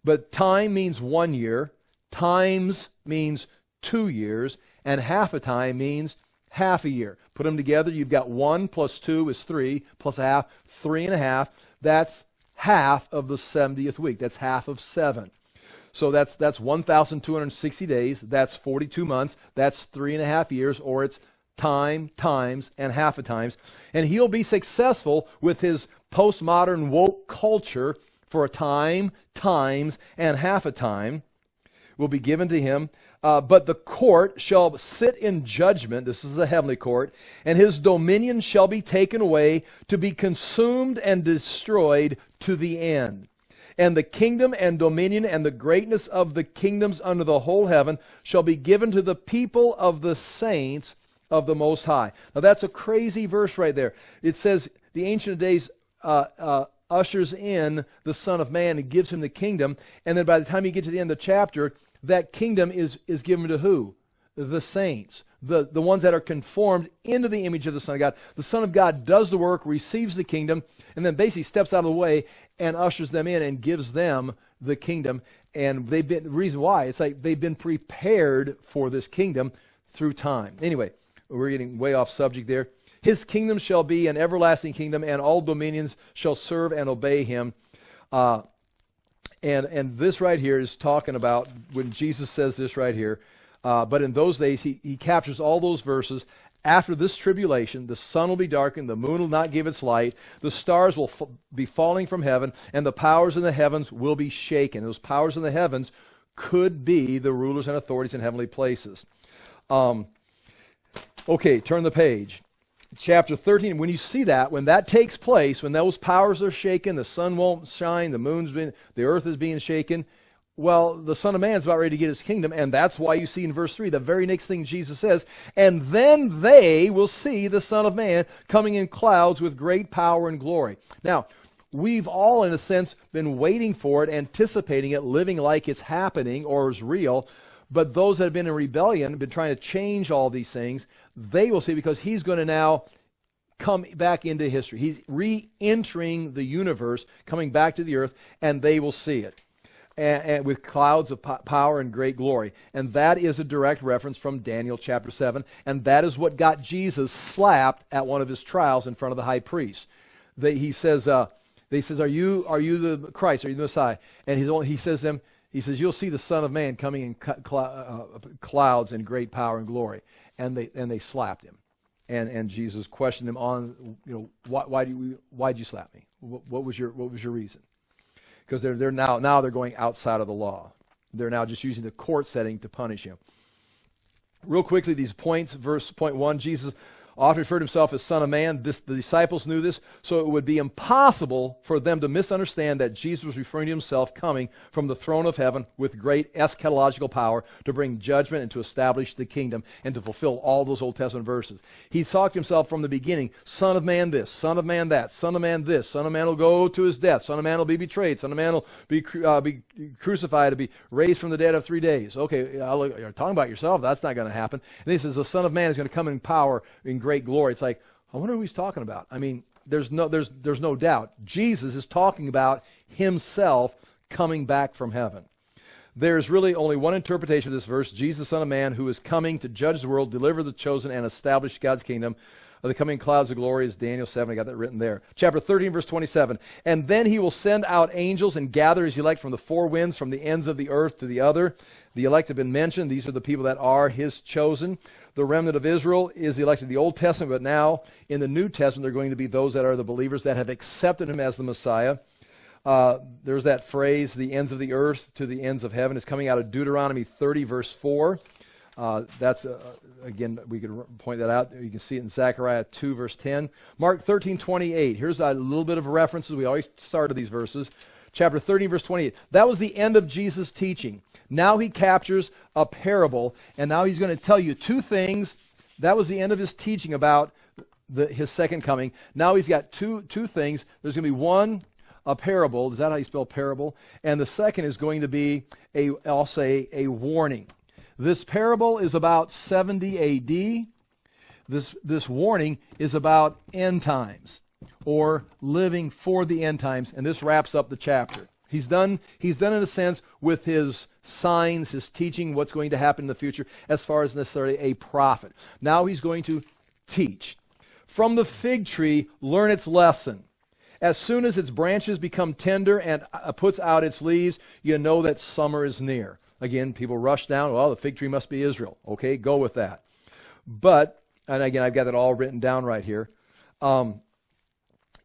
But time means 1 year, times means 2 years, and half a time means half a year. Put them together, you've got 1 plus 2 is 3, plus a half, 3.5. That's half of the 70th week. That's half of 7. So that's 1,260 days. That's 42 months. That's 3.5 years, or it's time, times, and half a times. And he'll be successful with his postmodern woke culture for a time, times, and half a time will be given to him. But the court shall sit in judgment, this is the heavenly court, and his dominion shall be taken away to be consumed and destroyed to the end. And the kingdom and dominion and the greatness of the kingdoms under the whole heaven shall be given to the people of the saints of the Most High. Now that's a crazy verse right there. It says the Ancient of Days ushers in the Son of Man and gives him the kingdom, and then by the time you get to the end of the chapter, that kingdom is given to who? The saints, the ones that are conformed into the image of the Son of God. The Son of God does the work, receives the kingdom, and then basically steps out of the way and ushers them in and gives them the kingdom. And the reason why, it's like they've been prepared for this kingdom through time. Anyway, we're getting way off subject there. His kingdom shall be an everlasting kingdom, and all dominions shall serve and obey him. And this right here is talking about when Jesus says this right here. But in those days, he captures all those verses. After this tribulation, the sun will be darkened, the moon will not give its light, the stars will be falling from heaven, and the powers in the heavens will be shaken. Those powers in the heavens could be the rulers and authorities in heavenly places. Okay, turn the page. Chapter 13, when you see that, when that takes place, when those powers are shaken, the sun won't shine, the earth is being shaken, well, the Son of Man is about ready to get his kingdom, and that's why you see in verse 3, the very next thing Jesus says, and then they will see the Son of Man coming in clouds with great power and glory. Now, we've all, in a sense, been waiting for it, anticipating it, living like it's happening or is real. But those that have been in rebellion, been trying to change all these things, they will see, because he's going to now come back into history. He's re-entering the universe, coming back to the earth, and they will see it. And with clouds of power and great glory. And that is a direct reference from Daniel chapter 7. And that is what got Jesus slapped at one of his trials in front of the high priest. He says, are you the Christ? Are you the Messiah? And he says to them, he says, you'll see the Son of Man coming in clouds in great power and glory. And they slapped him. And Jesus questioned him on, why'd you slap me? What was your reason? Because they're now they're going outside of the law. They're now just using the court setting to punish him. Real quickly, these points. Verse point 1, Jesus often referred to himself as Son of Man. The disciples knew this, so it would be impossible for them to misunderstand that Jesus was referring to himself coming from the throne of heaven with great eschatological power to bring judgment and to establish the kingdom and to fulfill all those Old Testament verses. He's talked to himself from the beginning, Son of Man this, Son of Man that, Son of Man this, Son of Man will go to his death, Son of Man will be betrayed, Son of Man will be crucified, to be raised from the dead of 3 days. Okay, you're talking about yourself, that's not going to happen. And he says the Son of Man is going to come in power, in great glory. It's like, I wonder who he's talking about. I mean, there's no doubt. Jesus is talking about himself coming back from heaven. There's really only one interpretation of this verse. Jesus, the Son of Man, who is coming to judge the world, deliver the chosen, and establish God's kingdom. The coming clouds of glory is Daniel 7. I got that written there. Chapter 13, verse 27. And then he will send out angels and gather his elect from the four winds, from the ends of the earth to the other. The elect have been mentioned. These are the people that are his chosen. The remnant of Israel is the elect of the Old Testament, but now in the New Testament, they're going to be those that are the believers that have accepted him as the Messiah. There's that phrase, the ends of the earth to the ends of heaven, is coming out of Deuteronomy 30, verse 4. That's, again, we could point that out. You can see it in Zechariah 2, verse 10. Mark 13, 28. Here's a little bit of references. We always start at these verses. Chapter 13, verse 28. That was the end of Jesus' teaching. Now he captures a parable, and now he's going to tell you two things. That was the end of his teaching about his second coming. Now he's got two things. There's going to be one, a parable. Is that how you spell parable? And the second is going to be, I'll say, a warning. This parable is about 70 A.D. This warning is about end times, or living for the end times, and this wraps up the chapter. He's done in a sense with his signs, his teaching, what's going to happen in the future, as far as necessarily a prophet. Now he's going to teach. From the fig tree, learn its lesson. As soon as its branches become tender and puts out its leaves, you know that summer is near. Again, people rush down, well, the fig tree must be Israel. Okay, go with that. But, and again, I've got that all written down right here.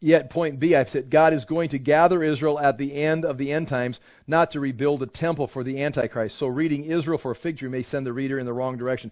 Yet, point B, I've said God is going to gather Israel at the end of the end times, not to rebuild a temple for the Antichrist. So reading Israel for a fig tree may send the reader in the wrong direction.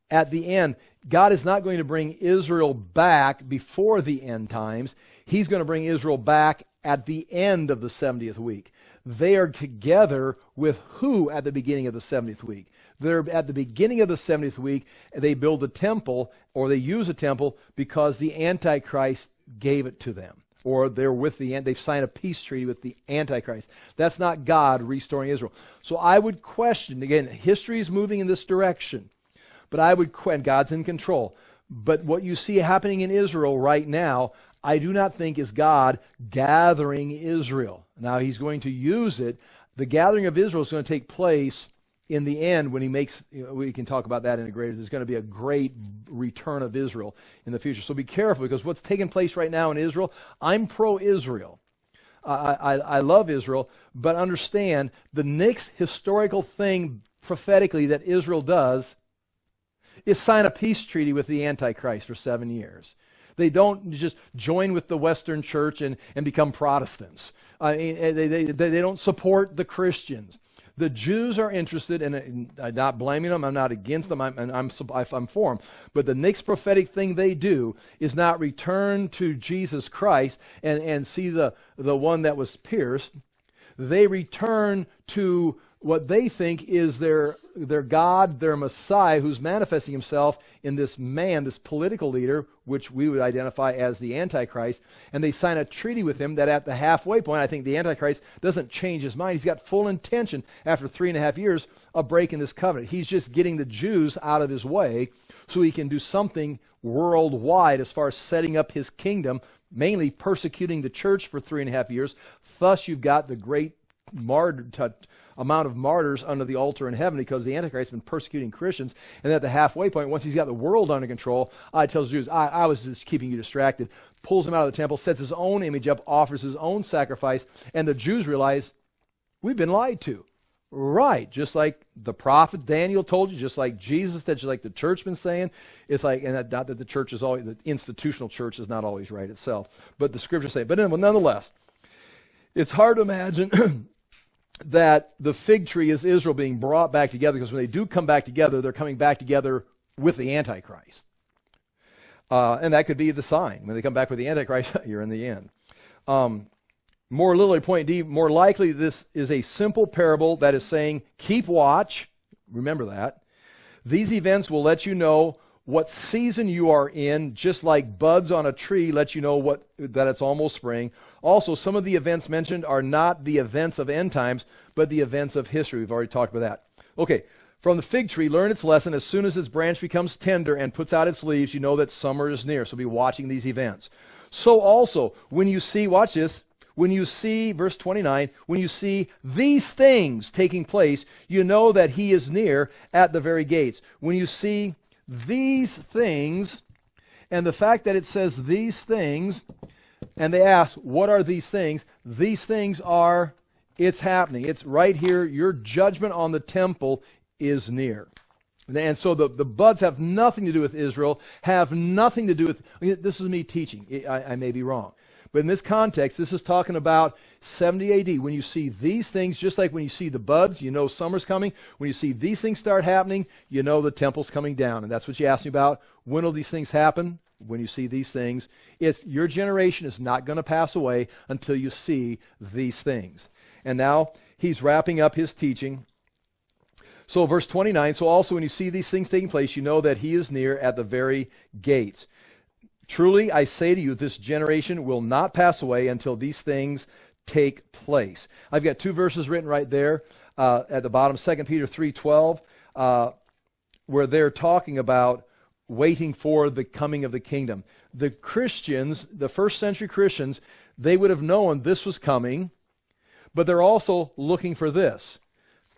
At the end, God is not going to bring Israel back before the end times. He's going to bring Israel back at the end of the 70th week. They are together with who at the beginning of the 70th week? They're at the beginning of the 70th week, they build a temple, or they use a temple because the Antichrist gave it to them. Or they've signed a peace treaty with the Antichrist. That's not God restoring Israel. So I would question, again, history is moving in this direction. But I would question, God's in control. But what you see happening in Israel right now, I do not think is God gathering Israel. Now he's going to use it. The gathering of Israel is going to take place in the end when he makes, we can talk about that in a greater, there's going to be a great return of Israel in the future. So be careful, because what's taking place right now in Israel, I'm pro-Israel. I love Israel, but understand the next historical thing prophetically that Israel does is sign a peace treaty with the Antichrist for 7 years. They don't just join with the Western church and become Protestants. They don't support the Christians. The Jews are interested, and I'm not blaming them, I'm not against them, I'm for them. But the next prophetic thing they do is not return to Jesus Christ and see the one that was pierced. They return to what they think is their God, their Messiah, who's manifesting himself in this man, this political leader, which we would identify as the Antichrist, and they sign a treaty with him that at the halfway point, I think the Antichrist doesn't change his mind. He's got full intention after 3.5 years of breaking this covenant. He's just getting the Jews out of his way so he can do something worldwide as far as setting up his kingdom, mainly persecuting the church for 3.5 years. Thus, you've got the great amount of martyrs under the altar in heaven, because the Antichrist has been persecuting Christians. And at the halfway point, once he's got the world under control, he tells the Jews, I was just keeping you distracted, pulls them out of the temple, sets his own image up, offers his own sacrifice, and the Jews realize, we've been lied to. Right, just like the prophet Daniel told you, just like Jesus said, just like the church been saying. It's like, and not that the church is always, the institutional church is not always right itself, but the scriptures say. But nonetheless, it's hard to imagine that the fig tree is Israel being brought back together, because when they do come back together, they're coming back together with the Antichrist. And that could be the sign. When they come back with the Antichrist, you're in the end. More literally, point D, more likely this is a simple parable that is saying, keep watch. Remember that. These events will let you know what season you are in, just like buds on a tree let you know that it's almost spring. Also, some of the events mentioned are not the events of end times, but the events of history. We've already talked about that. Okay, from the fig tree, learn its lesson. As soon as its branch becomes tender and puts out its leaves, you know that summer is near. So be watching these events. So also, when you see, watch this, when you see, verse 29, when you see these things taking place, you know that he is near at the very gates. When you see these things, and the fact that it says these things, and they ask, what are these things? These things are, it's happening. It's right here. Your judgment on the temple is near. And so the buds have nothing to do with Israel, have nothing to do with, this is me teaching. I may be wrong. But in this context, this is talking about 70 AD. When you see these things, just like when you see the buds, you know summer's coming. When you see these things start happening, you know the temple's coming down. And that's what you asked me about. When will these things happen? When you see these things. It's your generation is not going to pass away until you see these things. And now he's wrapping up his teaching. So verse 29, so also when you see these things taking place, you know that he is near at the very gates. Truly, I say to you, this generation will not pass away until these things take place. I've got two verses written right there at the bottom, 2 Peter 3:12, where they're talking about waiting for the coming of the kingdom. The Christians, the first century Christians, they would have known this was coming, but they're also looking for this.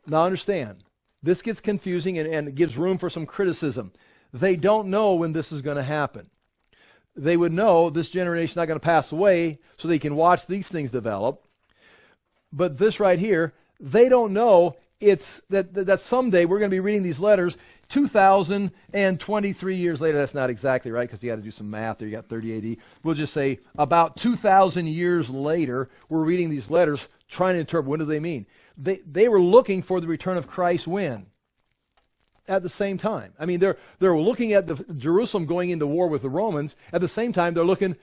Now understand, this gets confusing and it gives room for some criticism. They don't know when this is going to happen. They would know this generation is not going to pass away so they can watch these things develop. But this right here, they don't know it's that someday we're going to be reading these letters 2,023 years later. That's not exactly right because you got to do some math there. You got 30 AD. We'll just say about 2,000 years later, we're reading these letters trying to interpret what do they mean. They were looking for the return of Christ when? At the same time. I mean, they're looking at Jerusalem going into war with the Romans. At the same time, they're looking,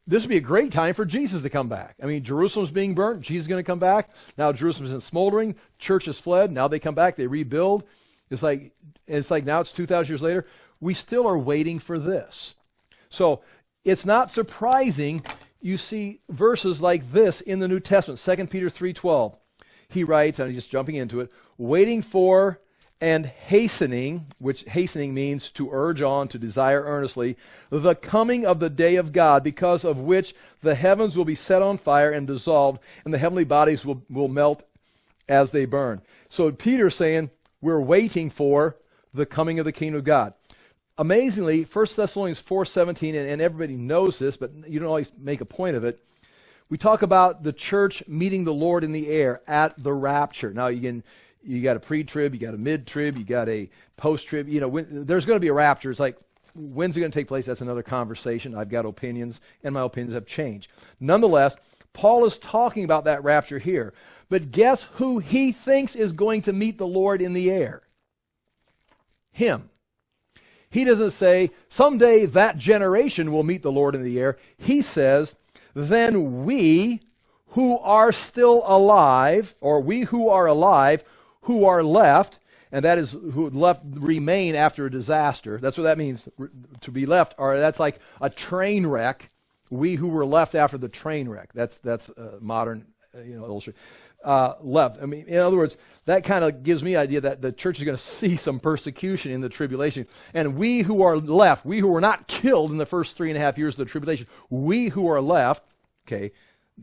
this would be a great time for Jesus to come back. I mean, Jerusalem's being burnt. Jesus is going to come back. Now Jerusalem's in smoldering. Church has fled. Now they come back. They rebuild. It's like now it's 2,000 years later. We still are waiting for this. So it's not surprising you see verses like this in the New Testament. 2 Peter 3:12. He writes, and he's just jumping into it, waiting for and hastening, which hastening means to urge on, to desire earnestly, the coming of the day of God, because of which the heavens will be set on fire and dissolved, and the heavenly bodies will melt as they burn. So Peter's saying, we're waiting for the coming of the kingdom of God. Amazingly, 1 Thessalonians 4:17, and everybody knows this, but you don't always make a point of it. We talk about the church meeting the Lord in the air at the rapture. Now, you got a pre-trib, you got a mid-trib, you got a post-trib. There's going to be a rapture. It's like, when's it going to take place? That's another conversation. I've got opinions, and my opinions have changed. Nonetheless, Paul is talking about that rapture here. But guess who he thinks is going to meet the Lord in the air? Him. He doesn't say, someday that generation will meet the Lord in the air. He says, then we who are still alive, or we who are alive, who are left, and that is who left remain after a disaster. That's what that means, to be left, or that's like a train wreck. We who were left after the train wreck. That's modern, illustration. Left. I mean, in other words, that kind of gives me the idea that the church is going to see some persecution in the tribulation. And we who are left, we who were not killed in the first 3.5 years of the tribulation, we who are left, okay,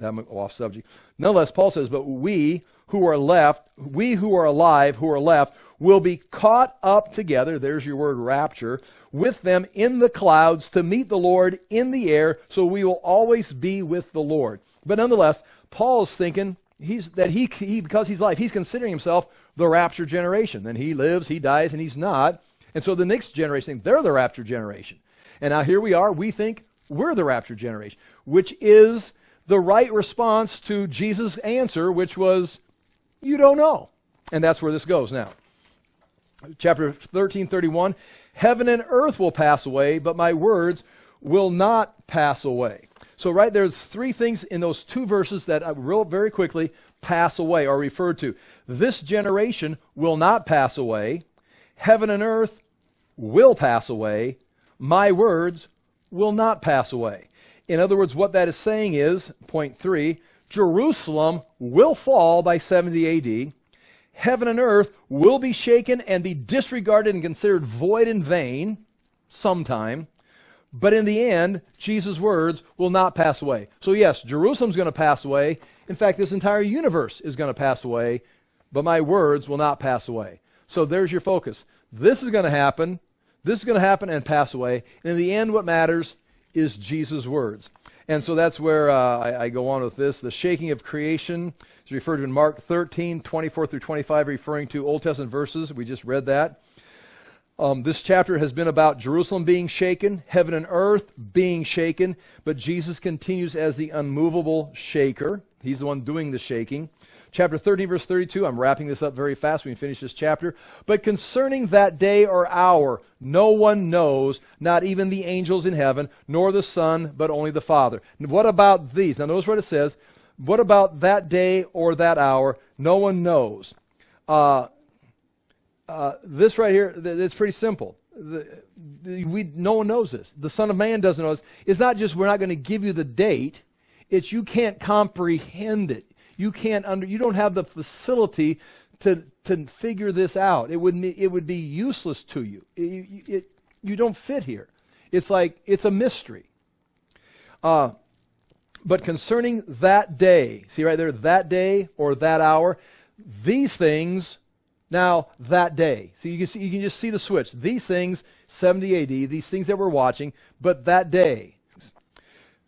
I'm off subject. Nonetheless, Paul says, but we who are left, we who are alive, who are left, will be caught up together, there's your word rapture, with them in the clouds to meet the Lord in the air, so we will always be with the Lord. But nonetheless, Paul is thinking because he's alive, he's considering himself the rapture generation. Then he lives, he dies, and he's not. And so the next generation, they're the rapture generation. And now here we are, we think we're the rapture generation, which is the right response to Jesus' answer, which was, you don't know. And that's where this goes now. Chapter 13:31, heaven and earth will pass away, but my words will not pass away. So right there's three things in those two verses that real very quickly pass away or referred to. This generation will not pass away. Heaven and earth will pass away. My words will not pass away. In other words, what that is saying is, point 3, Jerusalem will fall by 70 AD. Heaven and earth will be shaken and be disregarded and considered void and vain sometime. But in the end, Jesus' words will not pass away. So yes, Jerusalem's going to pass away. In fact, this entire universe is going to pass away, but my words will not pass away. So there's your focus. This is going to happen. This is going to happen and pass away. And in the end, what matters is Jesus' words. And so that's where I go on with this. The shaking of creation is referred to in Mark 13, 24 through 25, referring to Old Testament verses. We just read that. This chapter has been about Jerusalem being shaken, heaven and earth being shaken, but Jesus continues as the unmovable shaker. He's the one doing the shaking. Chapter 13, verse 32, I'm wrapping this up very fast. We can finish this chapter. But concerning that day or hour, no one knows, not even the angels in heaven, nor the Son, but only the Father. What about these? Now notice what it says. What about that day or that hour? No one knows. This right here, it's pretty simple. No one knows this. The Son of Man doesn't know this. It's not just we're not going to give you the date. It's you can't comprehend it. You don't have the facility to figure this out. It would be useless to you. You don't fit here. It's like it's a mystery. But concerning that day, see right there, that day or that hour, these things. Now, that day. So you can just see the switch. These things, 70 AD, these things that we're watching, but that day.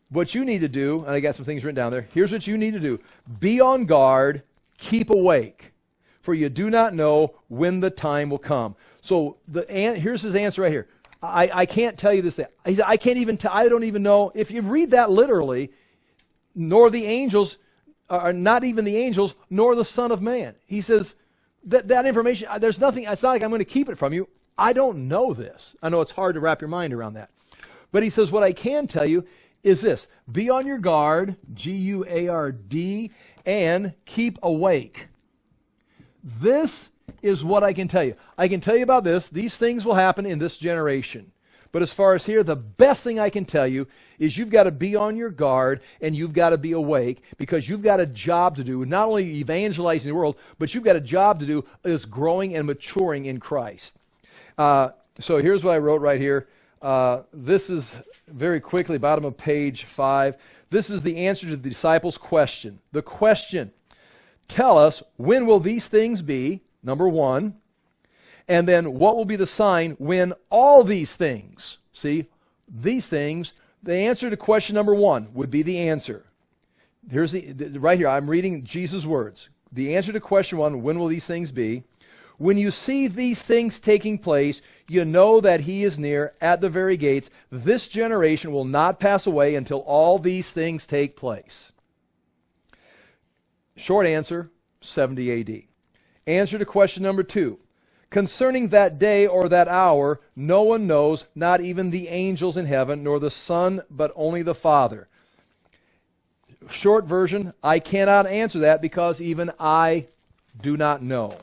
What you need to do, and I got some things written down there. Here's what you need to do. Be on guard, keep awake, for you do not know when the time will come. So here's his answer right here. I can't tell you this thing. I can't even tell, I don't even know. If you read that literally, nor the angels, not even the angels, nor the Son of Man. He says, that information, there's nothing, it's not like I'm going to keep it from you. I don't know this. I know it's hard to wrap your mind around that. But he says, what I can tell you is this. Be on your guard, G-U-A-R-D, and keep awake. This is what I can tell you. I can tell you about this. These things will happen in this generation. But as far as here, the best thing I can tell you is you've got to be on your guard and you've got to be awake because you've got a job to do, not only evangelizing the world, but you've got a job to do is growing and maturing in Christ. So here's what I wrote right here. This is very quickly, bottom of page 5. This is the answer to the disciples' question. The question, tell us, when will these things be? Number 1. And then what will be the sign when all these things, see, these things, the answer to question number 1 would be the answer. Here's right here, I'm reading Jesus' words. The answer to question 1, when will these things be? When you see these things taking place, you know that he is near at the very gates. This generation will not pass away until all these things take place. Short answer, 70 AD. Answer to question number 2. Concerning that day or that hour, no one knows, not even the angels in heaven, nor the Son, but only the Father. Short version, I cannot answer that because even I do not know.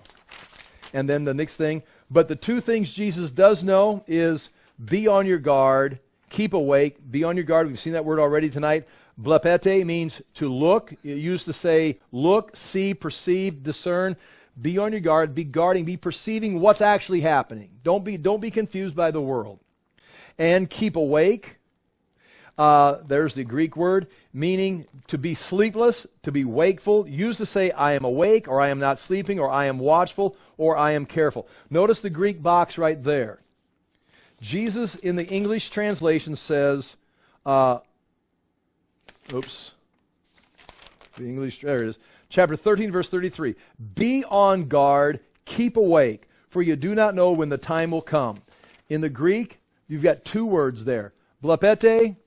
And then the next thing, but the 2 things Jesus does know is be on your guard, keep awake, be on your guard. We've seen that word already tonight. Blepete means to look. It used to say look, see, perceive, discern. Be on your guard, be guarding, be perceiving what's actually happening. Don't be confused by the world. And keep awake. There's the Greek word, meaning to be sleepless, to be wakeful. Used to say, I am awake, or I am not sleeping, or I am watchful, or I am careful. Notice the Greek box right there. Jesus in the English translation says, the English, there it is. Chapter 13, verse 33. Be on guard, keep awake, for you do not know when the time will come. In the Greek, you've got 2 words there. Blepete,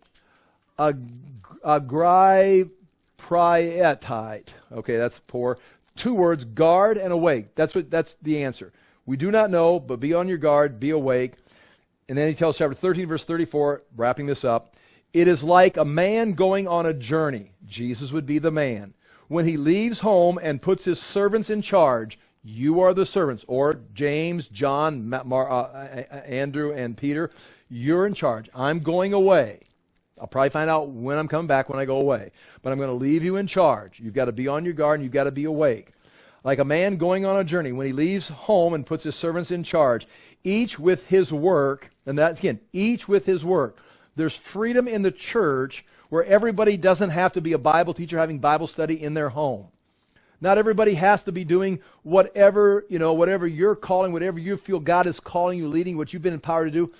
agrai prietite. Okay, that's poor. 2 words, guard and awake. That's the answer. We do not know, but be on your guard, be awake. And then he tells chapter 13, verse 34, wrapping this up. It is like a man going on a journey. Jesus would be the man. When he leaves home and puts his servants in charge, you are the servants, or James, John, Andrew, and Peter, you're in charge. I'm going away. I'll probably find out when I'm coming back when I go away. But I'm going to leave you in charge. You've got to be on your guard and you've got to be awake. Like a man going on a journey, when he leaves home and puts his servants in charge, each with his work, and that's again, each with his work. There's freedom in the church where everybody doesn't have to be a Bible teacher having Bible study in their home. Not everybody has to be doing whatever you're calling, whatever you feel God is calling you, leading, what you've been empowered to do.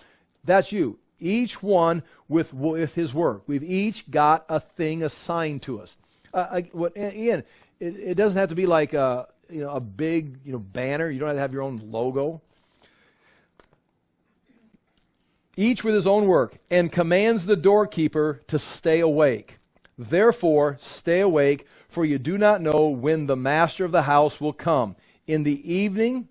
That's you. Each one with his work. We've each got a thing assigned to us. Ian, it doesn't have to be like a big banner. You don't have to have your own logo. each with his own work, and commands the doorkeeper to stay awake. Therefore, stay awake, for you do not know when the master of the house will come, in the evening,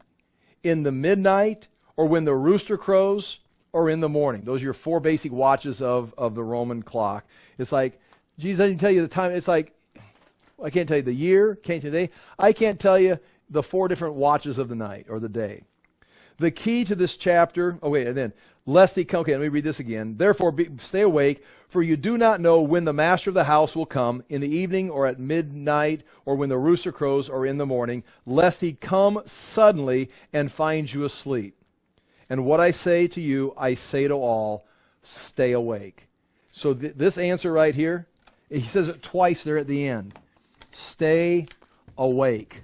in the midnight, or when the rooster crows, or in the morning. Those are your 4 basic watches of the Roman clock. It's like, Jesus doesn't tell you the time. It's like, I can't tell you the year, can't tell you the day. I can't tell you the 4 different watches of the night or the day. The key to this chapter, and then, lest he come, let me read this again. Therefore, stay awake, for you do not know when the master of the house will come, in the evening or at midnight, or when the rooster crows, or in the morning, lest he come suddenly and find you asleep. And what I say to you, I say to all, stay awake. So this answer right here, he says it twice there at the end. Stay awake.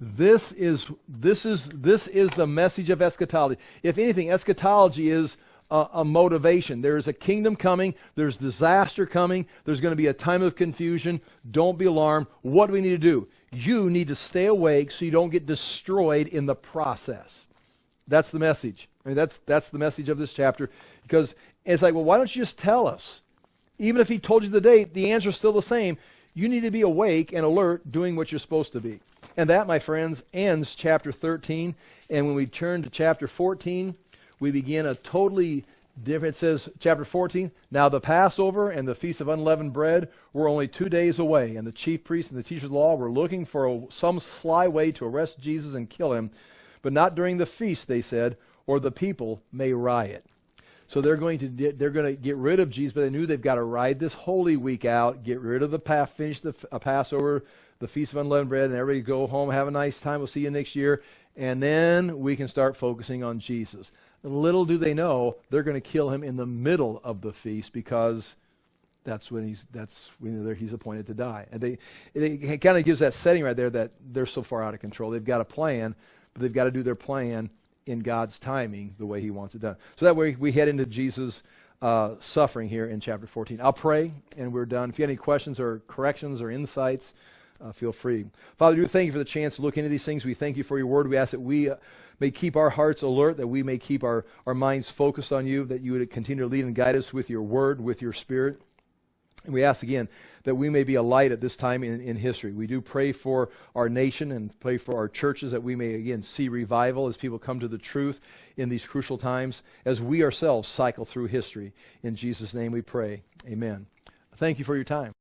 This is the message of eschatology. If anything, eschatology is a motivation. There is a kingdom coming. There's disaster coming. There's going to be a time of confusion. Don't be alarmed. What do we need to do? You need to stay awake so you don't get destroyed in the process. That's the message. I mean, that's the message of this chapter. Because it's like, well, why don't you just tell us? Even if he told you the date, the answer is still the same. You need to be awake and alert, doing what you're supposed to be. And that, my friends, ends chapter 13. And when we turn to chapter 14, we begin a totally different. It says, chapter 14, now the Passover and the Feast of Unleavened Bread were only 2 days away. And the chief priests and the teachers of the law were looking for some sly way to arrest Jesus and kill him. But not during the feast, they said, or the people may riot. So they're going to get rid of Jesus, but they knew they've got to ride this Holy Week out, get rid of finish the Passover, the Feast of Unleavened Bread, and everybody go home, have a nice time. We'll see you next year. And then we can start focusing on Jesus. Little do they know, they're going to kill him in the middle of the feast because that's when he's appointed to die. And it kind of gives that setting right there that they're so far out of control. They've got a plan, but they've got to do their plan in God's timing, the way he wants it done. So that way we head into Jesus' suffering here in chapter 14. I'll pray, and we're done. If you have any questions or corrections or insights, feel free. Father, we do thank you for the chance to look into these things. We thank you for your word. We ask that we may keep our hearts alert, that we may keep our minds focused on you, that you would continue to lead and guide us with your word, with your spirit. And we ask again that we may be a light at this time in history. We do pray for our nation and pray for our churches, that we may again see revival as people come to the truth in these crucial times, as we ourselves cycle through history. In Jesus' name we pray. Amen. Thank you for your time.